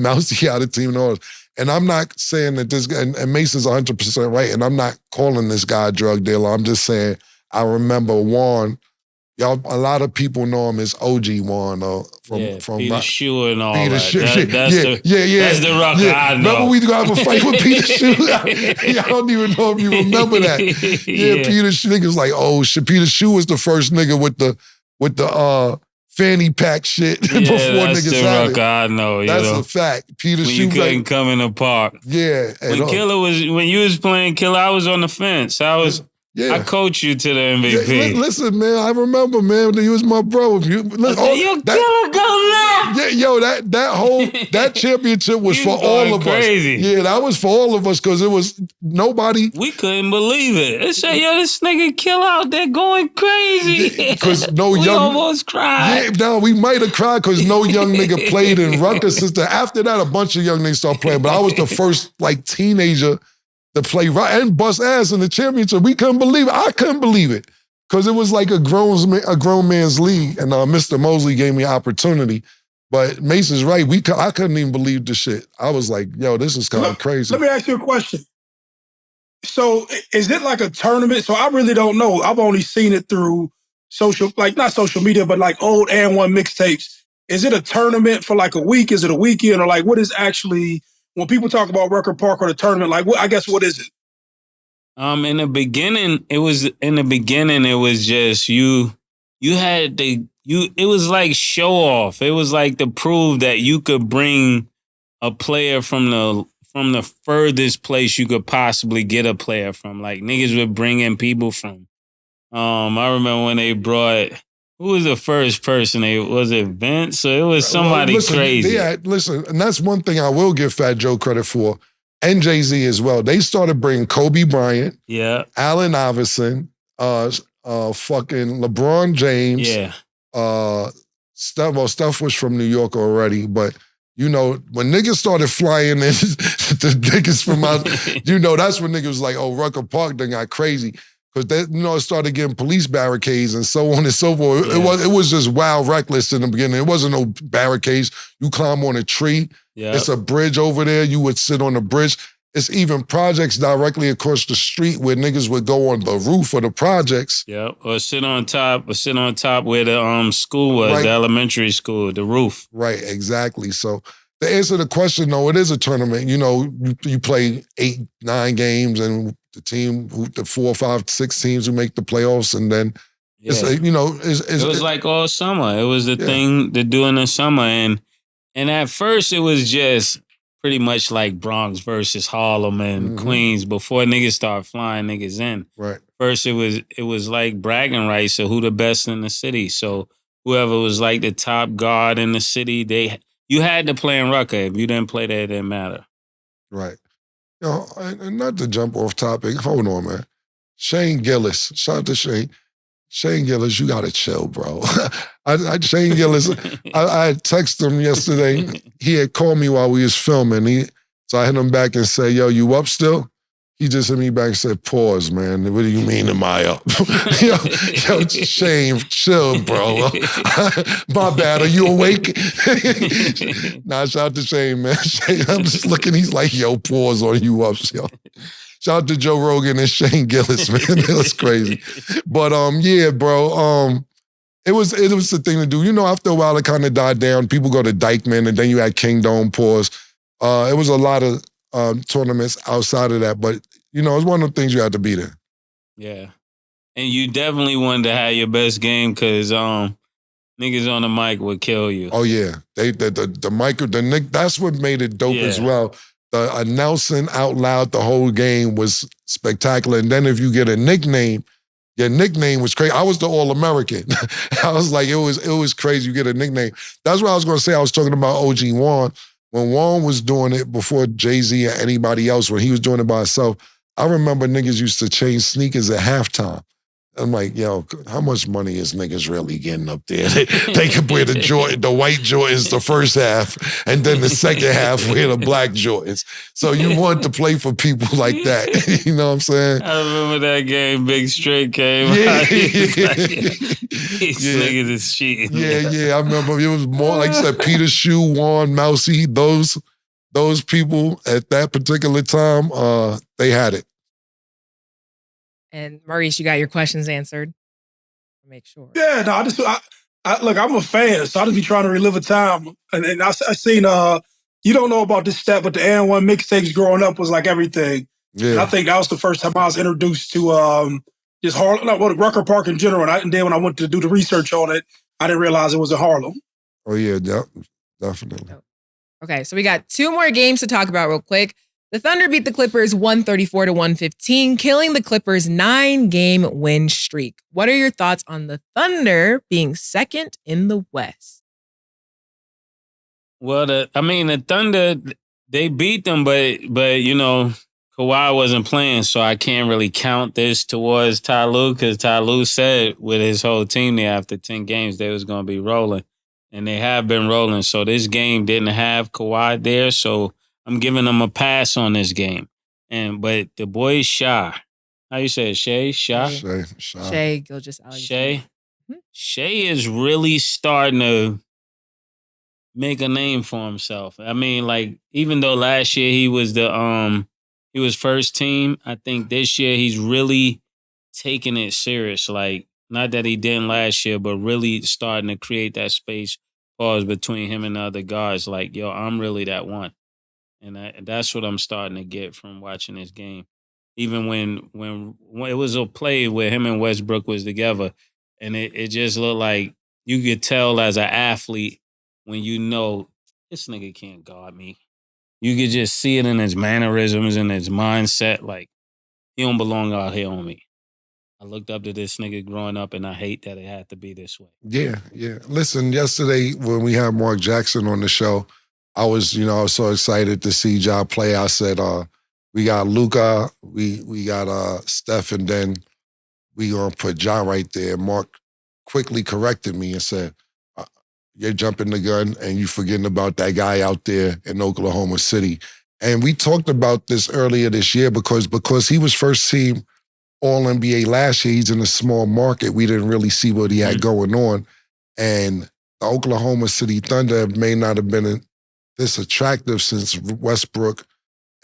out of team and all this. And I'm not saying that this guy, and Mase is 100% right, and I'm not calling this guy a drug dealer. I'm just saying, I remember Juan. Y'all, a lot of people know him as OG Juan from Peter Shoe and all Peter that. Shoe. That's the Rucker I know. Remember we got a fight with Peter Shoe? I don't even know if you remember that. Yeah, Peter Shoe. Niggas like, oh shit. Peter Shoe was the first nigga with the fanny pack shit before that's niggas the had Rucker it. I know. That's a fact. Peter Shoe. You couldn't come in the park. Yeah. When you was playing Killer, I was on the fence. I coached you to the MVP. Listen, man, I remember, man, you was my bro. Killer go left. Yeah, yo, that championship was for all of crazy. us. Yeah, that was for all of us because it was nobody. We couldn't believe it. They said, yo, this nigga Killer out there going crazy. Because we almost cried. Yeah, no, we might have cried because no young nigga played in Rucker sister. After that, a bunch of young niggas started playing, but I was the first teenager to play and bust ass in the championship. We couldn't believe it. I couldn't believe it because it was like a grown man's league, and Mr. Mosley gave me an opportunity. But Mase is right. I couldn't even believe the shit. I was like, yo, this is kind of crazy. Let me ask you a question. So is it like a tournament? So I really don't know. I've only seen it through not social media, but like old and one mixtapes. Is it a tournament for like a week? Is it a weekend? Or like what is actually... When people talk about Rucker Park or the tournament, like what is it? In the beginning, it was just you had it was like show off. It was like to prove that you could bring a player from the furthest place you could possibly get a player from. Like niggas were bringing people from. I remember when they brought. Who was the first person? Was it Vince? Or it was somebody crazy? Yeah, listen, and that's one thing I will give Fat Joe credit for, and Jay-Z as well. They started bringing Kobe Bryant, Allen Iverson, fucking LeBron James. Yeah. Steph was from New York already, but when niggas started flying in, the niggas from out, that's when niggas was like, oh, Rucker Park done got crazy. Because it started getting police barricades and so on and so forth. Yeah. It was just wild, reckless in the beginning. It wasn't no barricades. You climb on a tree. Yep. It's a bridge over there. You would sit on the bridge. It's even projects directly across the street where niggas would go on the roof of the projects. Yeah, or sit on top where the school was, the elementary school, the roof. Right, exactly. So to answer the question, no, it is a tournament. You play 8, 9 games and the 4, 5, 6 teams who make the playoffs, and then it was like all summer. It was the thing to do in the summer, and at first it was just pretty much like Bronx versus Harlem and Queens before niggas start flying niggas in. Right. First it was like bragging rights of who the best in the city. So whoever was like the top guard in the city, you had to play in Rucker. If you didn't play there, it didn't matter. Right. And not to jump off topic, hold on, man. Shane Gillis, shout out to Shane. Shane Gillis, you gotta chill, bro. Shane Gillis, I had texted him yesterday. He had called me while we was filming. So I hit him back and said, yo, you up still? He just hit me back and said, pause, man. What do you mean, am I up? yo, Shane, chill, bro. My bad. Are you awake? Nah, shout out to Shane, man. Shane, I'm just looking. He's like, yo, pause on you up, yo. Shout out to Joe Rogan and Shane Gillis, man. It was crazy. But yeah, bro. It was the thing to do. You know, after a while, it kind of died down. People go to Dykeman, and then you had Kingdom, pause. It was a lot of tournaments outside of that, but you know, it's one of the things you had to be there. Yeah. And you definitely wanted to have your best game because niggas on the mic would kill you. Oh yeah. The Nick, that's what made it dope as well. The announcing out loud the whole game was spectacular. And then if you get a nickname, your nickname was crazy. I was the All-American. I was like, it was crazy. You get a nickname. That's what I was gonna say. I was talking about OG Juan. When Juan was doing it before Jay-Z or anybody else, when he was doing it by himself, I remember niggas used to change sneakers at halftime. I'm like, yo, how much money is niggas really getting up there? They could wear the white Jordans the first half, and then the second half wear the black Jordans. So you want to play for people like that. You know what I'm saying? I remember that game, Big Straight came out. These niggas is cheating. Yeah. I remember it was more, like you said, Peter Shoe, Juan, Mousy, those people at that particular time, they had it. And Maurice, you got your questions answered? Make sure. Yeah, no, look, I'm a fan, so I just be trying to relive a time. And I seen, you don't know about this stat, but the AN1 mixtapes growing up was like everything. Yeah. And I think that was the first time I was introduced to just Harlem, Rucker Park in general. And then when I went to do the research on it, I didn't realize it was in Harlem. Oh yeah, definitely. Okay, so we got 2 more games to talk about real quick. The Thunder beat the Clippers 134-115, killing the Clippers' 9-game win streak. What are your thoughts on the Thunder being second in the West? Well, the Thunder, they beat them, but you know, Kawhi wasn't playing, so I can't really count this towards Ty Lue, because Ty Lue said with his whole team there after 10 games they was going to be rolling, and they have been rolling. So this game didn't have Kawhi there, so I'm giving them a pass on this game. But the boy Shai, how you say it? Shai? Shai Gilgeous-Alexander. Shai is really starting to make a name for himself. I mean, like, even though last year he was he was first team, I think this year he's really taking it serious. Like, not that he didn't last year, but really starting to create that space pause between him and the other guys. Like, yo, I'm really that one. And that's what I'm starting to get from watching this game. Even when it was a play where him and Westbrook was together, and it just looked like you could tell as an athlete when you know this nigga can't guard me. You could just see it in his mannerisms and his mindset. Like, he don't belong out here on me. I looked up to this nigga growing up, and I hate that it had to be this way. Yeah. Listen, yesterday when we had Mark Jackson on the show, I was so excited to see Ja play. I said, we got Luka, we got Steph, and then we gonna put Ja right there. Mark quickly corrected me and said, you're jumping the gun and you forgetting about that guy out there in Oklahoma City. And we talked about this earlier this year because he was first team All-NBA last year. He's in a small market. We didn't really see what he had going on. And the Oklahoma City Thunder may not have been this attractive since Westbrook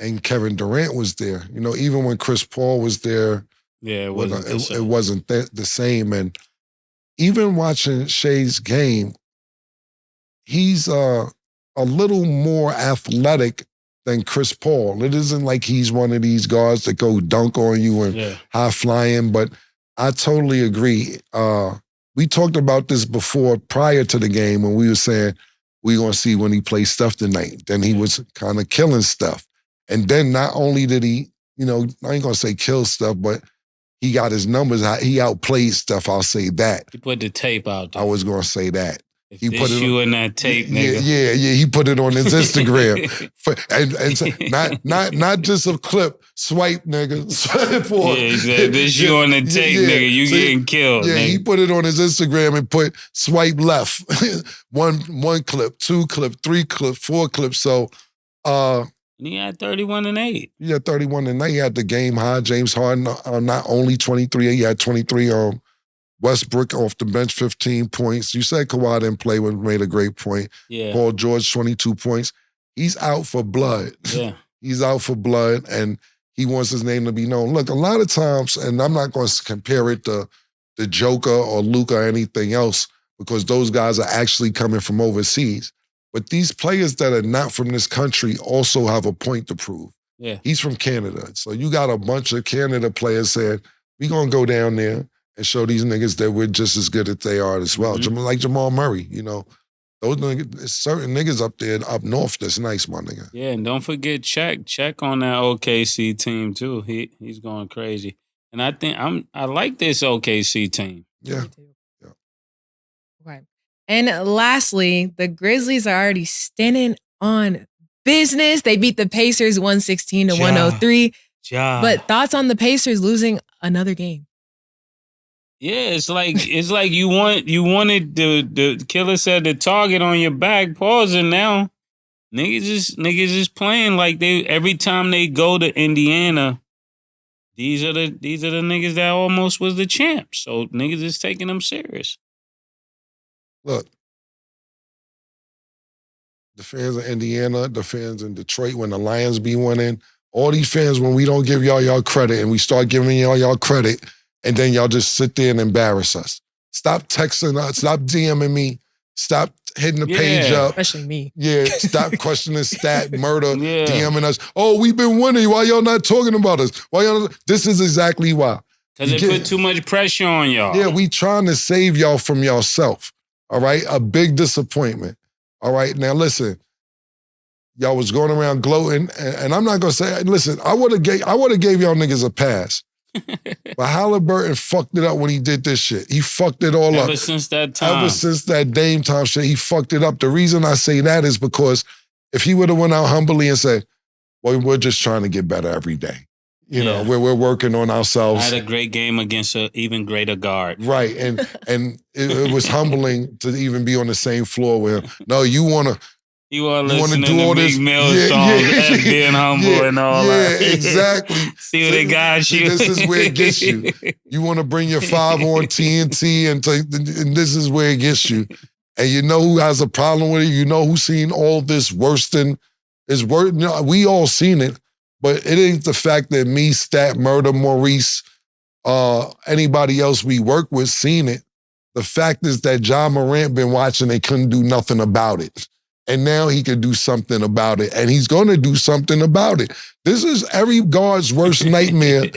and Kevin Durant was there. You know, even when Chris Paul was there, it wasn't the same. And even watching Shai's game, he's a little more athletic than Chris Paul. It isn't like he's one of these guards that go dunk on you and high flying, but I totally agree. We talked about this before, prior to the game, when we were saying we're going to see when he plays Steph tonight. Then he was kind of killing Steph. And then not only did he, I ain't going to say kill Steph, but he got his numbers. He outplayed Steph, I'll say that. He put the tape out there. I was going to say that. He put it in that tape, nigga. Yeah. He put it on his Instagram, and so not just a clip. Swipe, nigga. He said, "This you on the tape, nigga. You getting killed." Yeah, nigga. He put it on his Instagram and put swipe left. one clip, 2 clip, 3 clip, 4 clips. So And he had 31-8. He had 31 tonight. He had the game high. James Harden not only 23, he had 23. Westbrook off the bench, 15 points. You said Kawhi didn't play when made a great point. Yeah. Paul George, 22 points. He's out for blood. Yeah. He's out for blood, and he wants his name to be known. Look, a lot of times, and I'm not going to compare it to the Joker or Luka or anything else, because those guys are actually coming from overseas. But these players that are not from this country also have a point to prove. Yeah. He's from Canada. So you got a bunch of Canada players saying, we're going to go down there and show these niggas that we're just as good as they are as well. Mm-hmm. Like Jamal Murray, you know. Those niggas, there's certain niggas up there, up north, that's nice, my nigga. Yeah, and don't forget Check on that OKC team too. He's going crazy. And I think I like this OKC team. Yeah. Okay. And lastly, the Grizzlies are already standing on business. They beat the Pacers 116 to 103. Ja. But thoughts on the Pacers losing another game? Yeah, it's like you wanted the killer said the target on your back. Pause, and now niggas is playing like they every time they go to Indiana. These are the niggas that almost was the champs. So niggas is taking them serious. Look, the fans of Indiana, the fans in Detroit when the Lions be winning, all these fans when we don't give y'all credit and we start giving y'all credit, and then y'all just sit there and embarrass us. Stop texting us. Stop DMing me. Stop hitting the page up. Especially me. Yeah, stop questioning stat, murder, Yeah. DMing us. Oh, we've been winning. Why y'all not talking about us? Why y'all? This is exactly why. Because it put too much pressure on y'all. Yeah, we trying to save y'all from yourself. All right? A big disappointment. All right? Now, listen. Y'all was going around gloating, and I'm not going to say, listen, I would have gave y'all niggas a pass. But Halliburton fucked it up when he did this shit. He fucked it all up. Ever since that time. Ever since that Dame time shit, he fucked it up. The reason I say that is because if he would have went out humbly and said, well, we're just trying to get better every day. You know, we're working on ourselves. I had a great game against an even greater guard. Right, and it was humbling to even be on the same floor with him. No, you want to listen do to all the this Big Mill songs, being humble and all that. Yeah, exactly. See what they got you. This is where it gets you. You want to bring your 5 on TNT, and this is where it gets you. And you know who has a problem with it? You know who's seen all this worse than is worse? You know, we all seen it, but it ain't the fact that me, Stat, Murder, Maurice, anybody else we work with seen it. The fact is that John Morant been watching and couldn't do nothing about it. And now he can do something about it. And he's going to do something about it. This is every guard's worst nightmare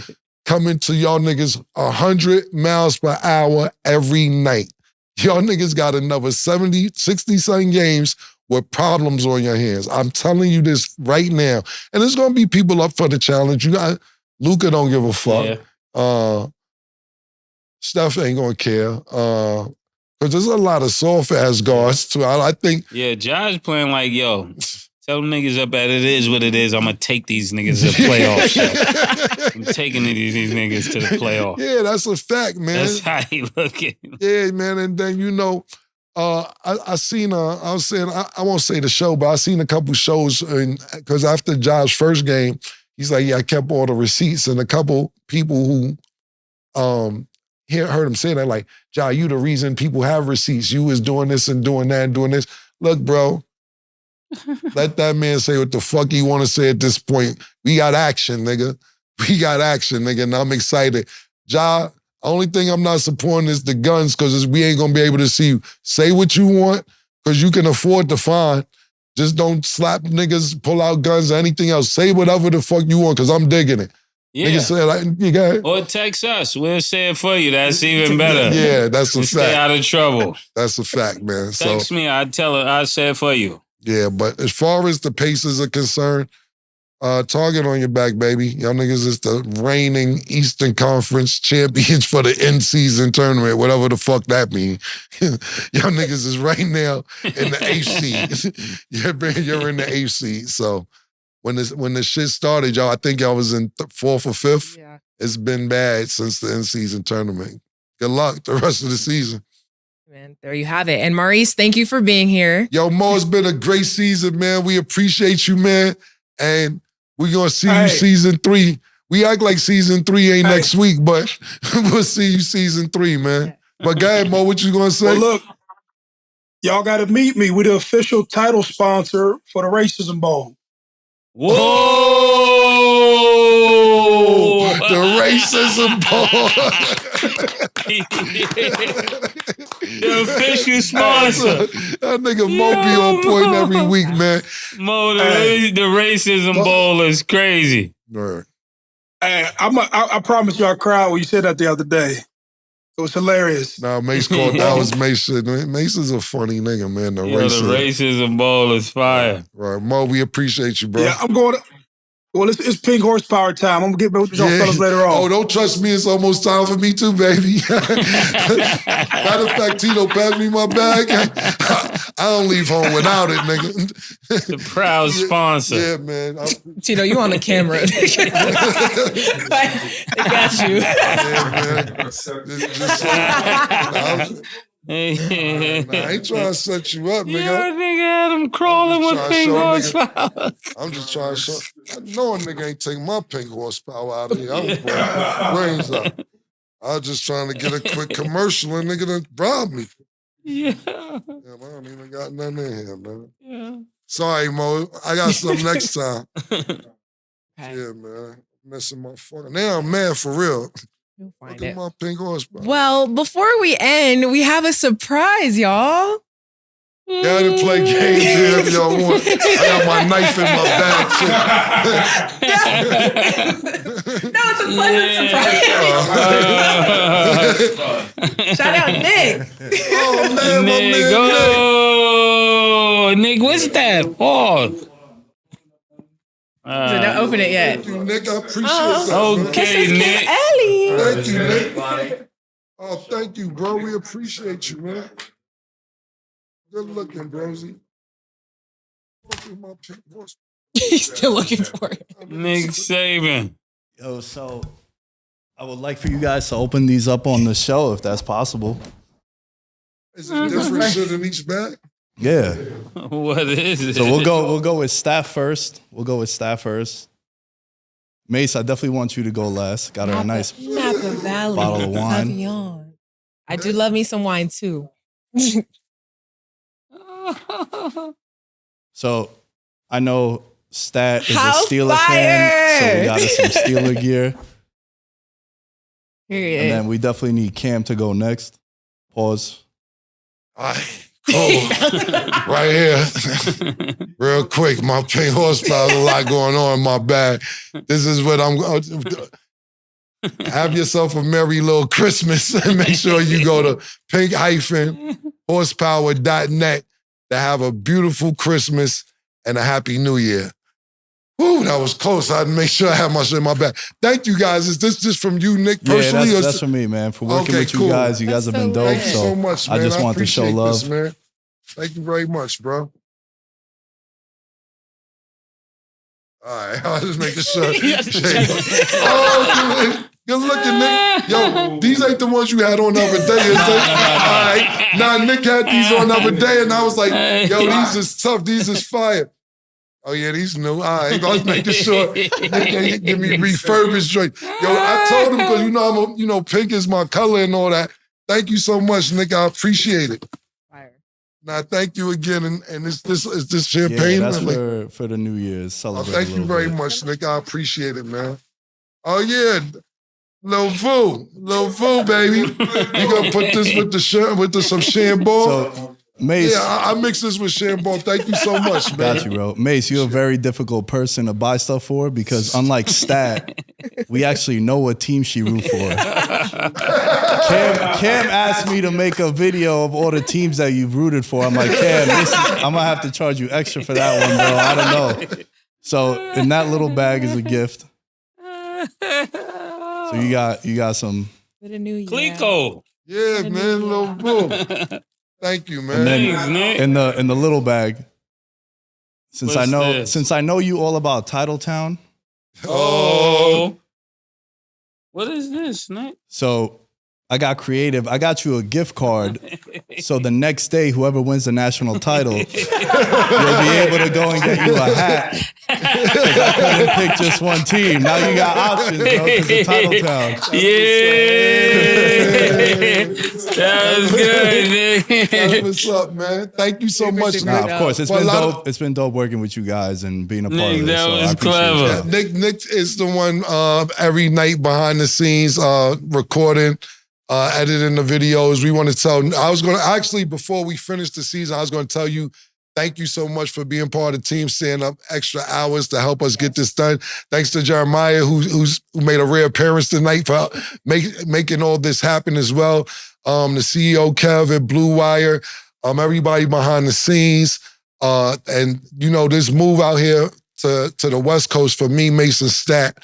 coming to y'all niggas 100 miles per hour every night. Y'all niggas got another 70, 60-something games with problems on your hands. I'm telling you this right now. And there's going to be people up for the challenge. You got Luka don't give a fuck. Yeah. Steph ain't going to care. Because there's a lot of soft-ass guards, too. I think... Yeah, Josh playing like, yo, tell them niggas up at it is what it is. I'm going to take these niggas to the playoffs. I'm taking these niggas to the playoffs. Yeah, that's a fact, man. That's how he looking. Yeah, man. And then, you know, I seen, I was saying, I won't say the show, but I seen a couple shows, because after Josh's first game, he's like, yeah, I kept all the receipts, and a couple people who heard him say that, like, Ja, you the reason people have receipts. You was doing this and doing that and doing this. Look, bro, let that man say what the fuck he want to say at this point. We got action, nigga. We got action, nigga, and I'm excited. Ja, only thing I'm not supporting is the guns, because we ain't going to be able to see you. Say what you want, because you can afford to fine. Just don't slap niggas, pull out guns or anything else. Say whatever the fuck you want, because I'm digging it. Yeah. Niggas say, like, you got it. Or text us. We'll say it for you. That's even better. Yeah, that's a fact. Stay out of trouble. That's a fact, man. Text me. I tell her. I say it for you. Yeah, but as far as the Pacers are concerned, target on your back, baby. Y'all niggas is the reigning Eastern Conference champions for the in-season tournament, whatever the fuck that means. Y'all niggas is right now in the AC. You're in the AC. So when the shit started, y'all, I think y'all was in 4th or 5th. Yeah. It's been bad since the in-season tournament. Good luck the rest of the season. Man, there you have it. And Maurice, thank you for being here. Yo, Mo, it's been a great season, man. We appreciate you, man. And we're going to see you season 3. We act like season 3 ain't next week, but we'll see you season 3, man. But go ahead, Mo, what you going to say? Well, look, y'all got to meet me. We're the official title sponsor for the Racism Bowl. Whoa! The Racism Bowl. The official sponsor. That nigga Mo be on point every week, man. Mo, the Racism Bowl is crazy. Right. Hey, I promise you I cried when you said that the other day. It was hilarious. Nah, Mase called that was Mase shit. Mase is a funny nigga, man. The Racism Bowl is fire. Right. Mo, we appreciate you, bro. Yeah, I'm going to... Well, it's pink horsepower time. I'm going to get back with y'all fellas later on. Oh, don't trust me. It's almost time for me too, baby. Matter of fact, Tito, pass me my bag. I don't leave home without it, nigga. The proud sponsor. Yeah, man. Tito, you on the camera. I got you. Yeah, man. Nah, I ain't trying to set you up, nigga. Yeah, nigga had him crawling with pink horsepower. I'm just trying to show. I know a nigga ain't taking my pink horsepower out of here. I was blowing brains out. I was just trying to get a quick commercial and nigga done robbed me. Yeah. Damn, I don't even got nothing in here, man. Yeah. Sorry, Mo. I got some next time. Okay. Yeah, man. Messing my fucking. Now I'm mad for real. You'll find Look at it. my pink horsepower. Well, before we end, we have a surprise, y'all. Y'all to play games here if y'all want. I got my knife in my bag, too. No, it's a pleasant surprise. Shout out Nick. Oh, man, Nick, Nick, what's that? Oh. Don't open it yet. Thank you, Nick. I appreciate that. Okay, Nick. Ellie. Thank you, Nick. Oh, thank you, bro. We appreciate you, man. Good looking, Brosy. Look at my pink horse. He's still looking for it. Nick Saban. Yo, so I would like for you guys to open these up on the show if that's possible. Is it different shit in each bag? Yeah. What is it? So we'll go with staff first. Mase, I definitely want you to go last. Got her a nice Napa Valley bottle of wine. Sauvignon. I do love me some wine too. So I know Stat is How a Steeler fire! fan, so we got us some Steeler gear. Period. And then we definitely need Cam to go next. Pause. Right here. Real quick, my pink horsepower, a lot going on in my bag. This is what I'm going to have yourself a merry little Christmas and make sure you go to pink-horsepower.net to have a beautiful Christmas and a happy new year. Woo, that was close. I had to make sure I had my shit in my bag. Thank you guys. Is this just from you, Nick, personally? Yeah, that's for me, man. For working with cool. you guys. You guys have been dope. Thank you so much, man. I just want to show appreciate love. this, man. Thank you very much, bro. All right, I was just making sure. Oh, good looking, Nick. Yo, these ain't the ones you had on the other day, is they? All right. Nah, Nick had these on the other day, and I was like, yo, these is tough. These is fire. Oh, yeah, these new. All right, I was making sure Nick ain't give me refurbished joint. Yo, I told him, because you know, pink is my color and all that. Thank you so much, Nick. I appreciate it. Now, thank you again, and is this champagne? Yeah, that's for the New Year's celebration. Thank you very much, Nick. I appreciate it, man. Oh yeah, Lil Vu, baby. You gonna put this with some Chambord? So, Mase, yeah, I mix this with Chambord. Thank you so much, man. got you, bro. Mase, you're a very difficult person to buy stuff for because unlike Stat, we actually know what team she root for. Cam asked me to make a video of all the teams that you've rooted for. I'm like, Cam, listen, I'm gonna have to charge you extra for that one, bro. I don't know. So in that little bag is a gift. So you got some Clico. Yeah, man, Lil Vu. Thank you, man. And then in the little bag. Since I know you all about Titletown. Oh. What is this, Nick? So I got creative. I got you a gift card. So the next day, whoever wins the national title, you'll be able to go and get you a hat. Because I couldn't pick just one team. Now you got options, bro, because the title town. Yeah. That was good, man. That's what's up, man. Thank you so much, Nah, Nick. of course. It's Well, been a lot dope. It's been dope working with you guys and being a part Nick, of this. that So was I appreciate clever. that. Nick is the one every night behind the scenes recording, editing the videos. We want to tell, actually, before we finish the season, I was going to tell you, thank you so much for being part of the team, staying up extra hours to help us get this done. Thanks to Jeremiah, who made a rare appearance tonight for making all this happen as well. The CEO, Kev at Blue Wire, everybody behind the scenes. And, this move out here to the West Coast for me, Mason Stat,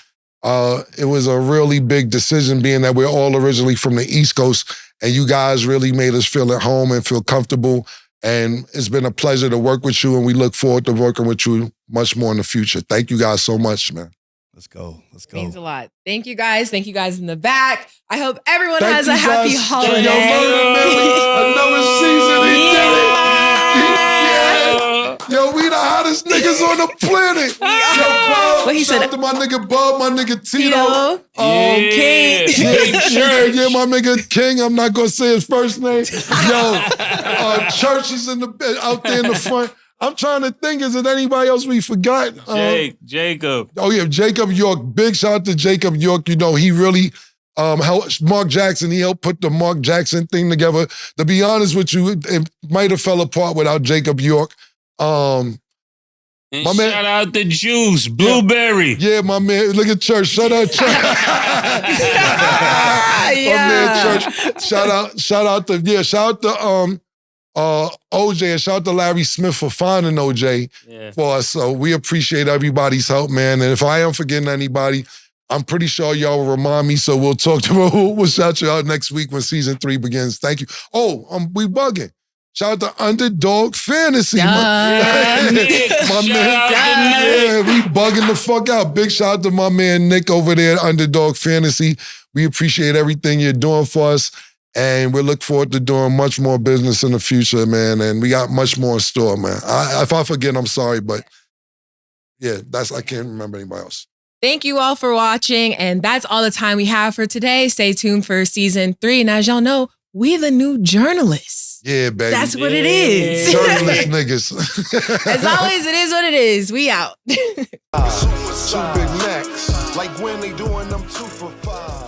it was a really big decision being that we're all originally from the East Coast and you guys really made us feel at home and feel comfortable. And it's been a pleasure to work with you and we look forward to working with you much more in the future. Thank you guys so much, man. Let's go. Let's go. Means a lot. Thank you guys. Thank you guys in the back. I hope everyone Thank has you a happy guys. holiday. Yo, another season, he did it. Yo, we the hottest niggas on the planet. Yo, Bob, What he shout said? out to my nigga Bob, my nigga Tito. King. Yeah, my nigga King. I'm not gonna say his first name. Yo, Church is out there in the front. I'm trying to think, is it anybody else we forgot? Jacob. Oh yeah, Jacob York. Big shout out to Jacob York. He really helped Mark Jackson. He helped put the Mark Jackson thing together. To be honest with you, it might have fell apart without Jacob York. And my man, shout out to Juice, Blueberry. yeah, my man. Look at Church. Shout out Church. My man Church. Shout out to OJ and shout out to Larry Smith for finding OJ for us. So we appreciate everybody's help, man. And if I am forgetting anybody, I'm pretty sure y'all will remind me. So we'll talk to we'll shout you out next week when season 3 begins. Thank you. Oh, we bugging. Shout out to Underdog Fantasy. My man. Yeah, we bugging the fuck out. Big shout out to my man Nick over there at Underdog Fantasy. We appreciate everything you're doing for us. And we look forward to doing much more business in the future, man. And we got much more in store, man. If I forget, I'm sorry. But yeah, I can't remember anybody else. Thank you all for watching. And that's all the time we have for today. Stay tuned for season 3. And as y'all know, we the new journalists. Yeah, baby. That's what it is. Journalist niggas. As always, it is what it is. We out. 2 Big Macs, like when they doing them 2 for $5.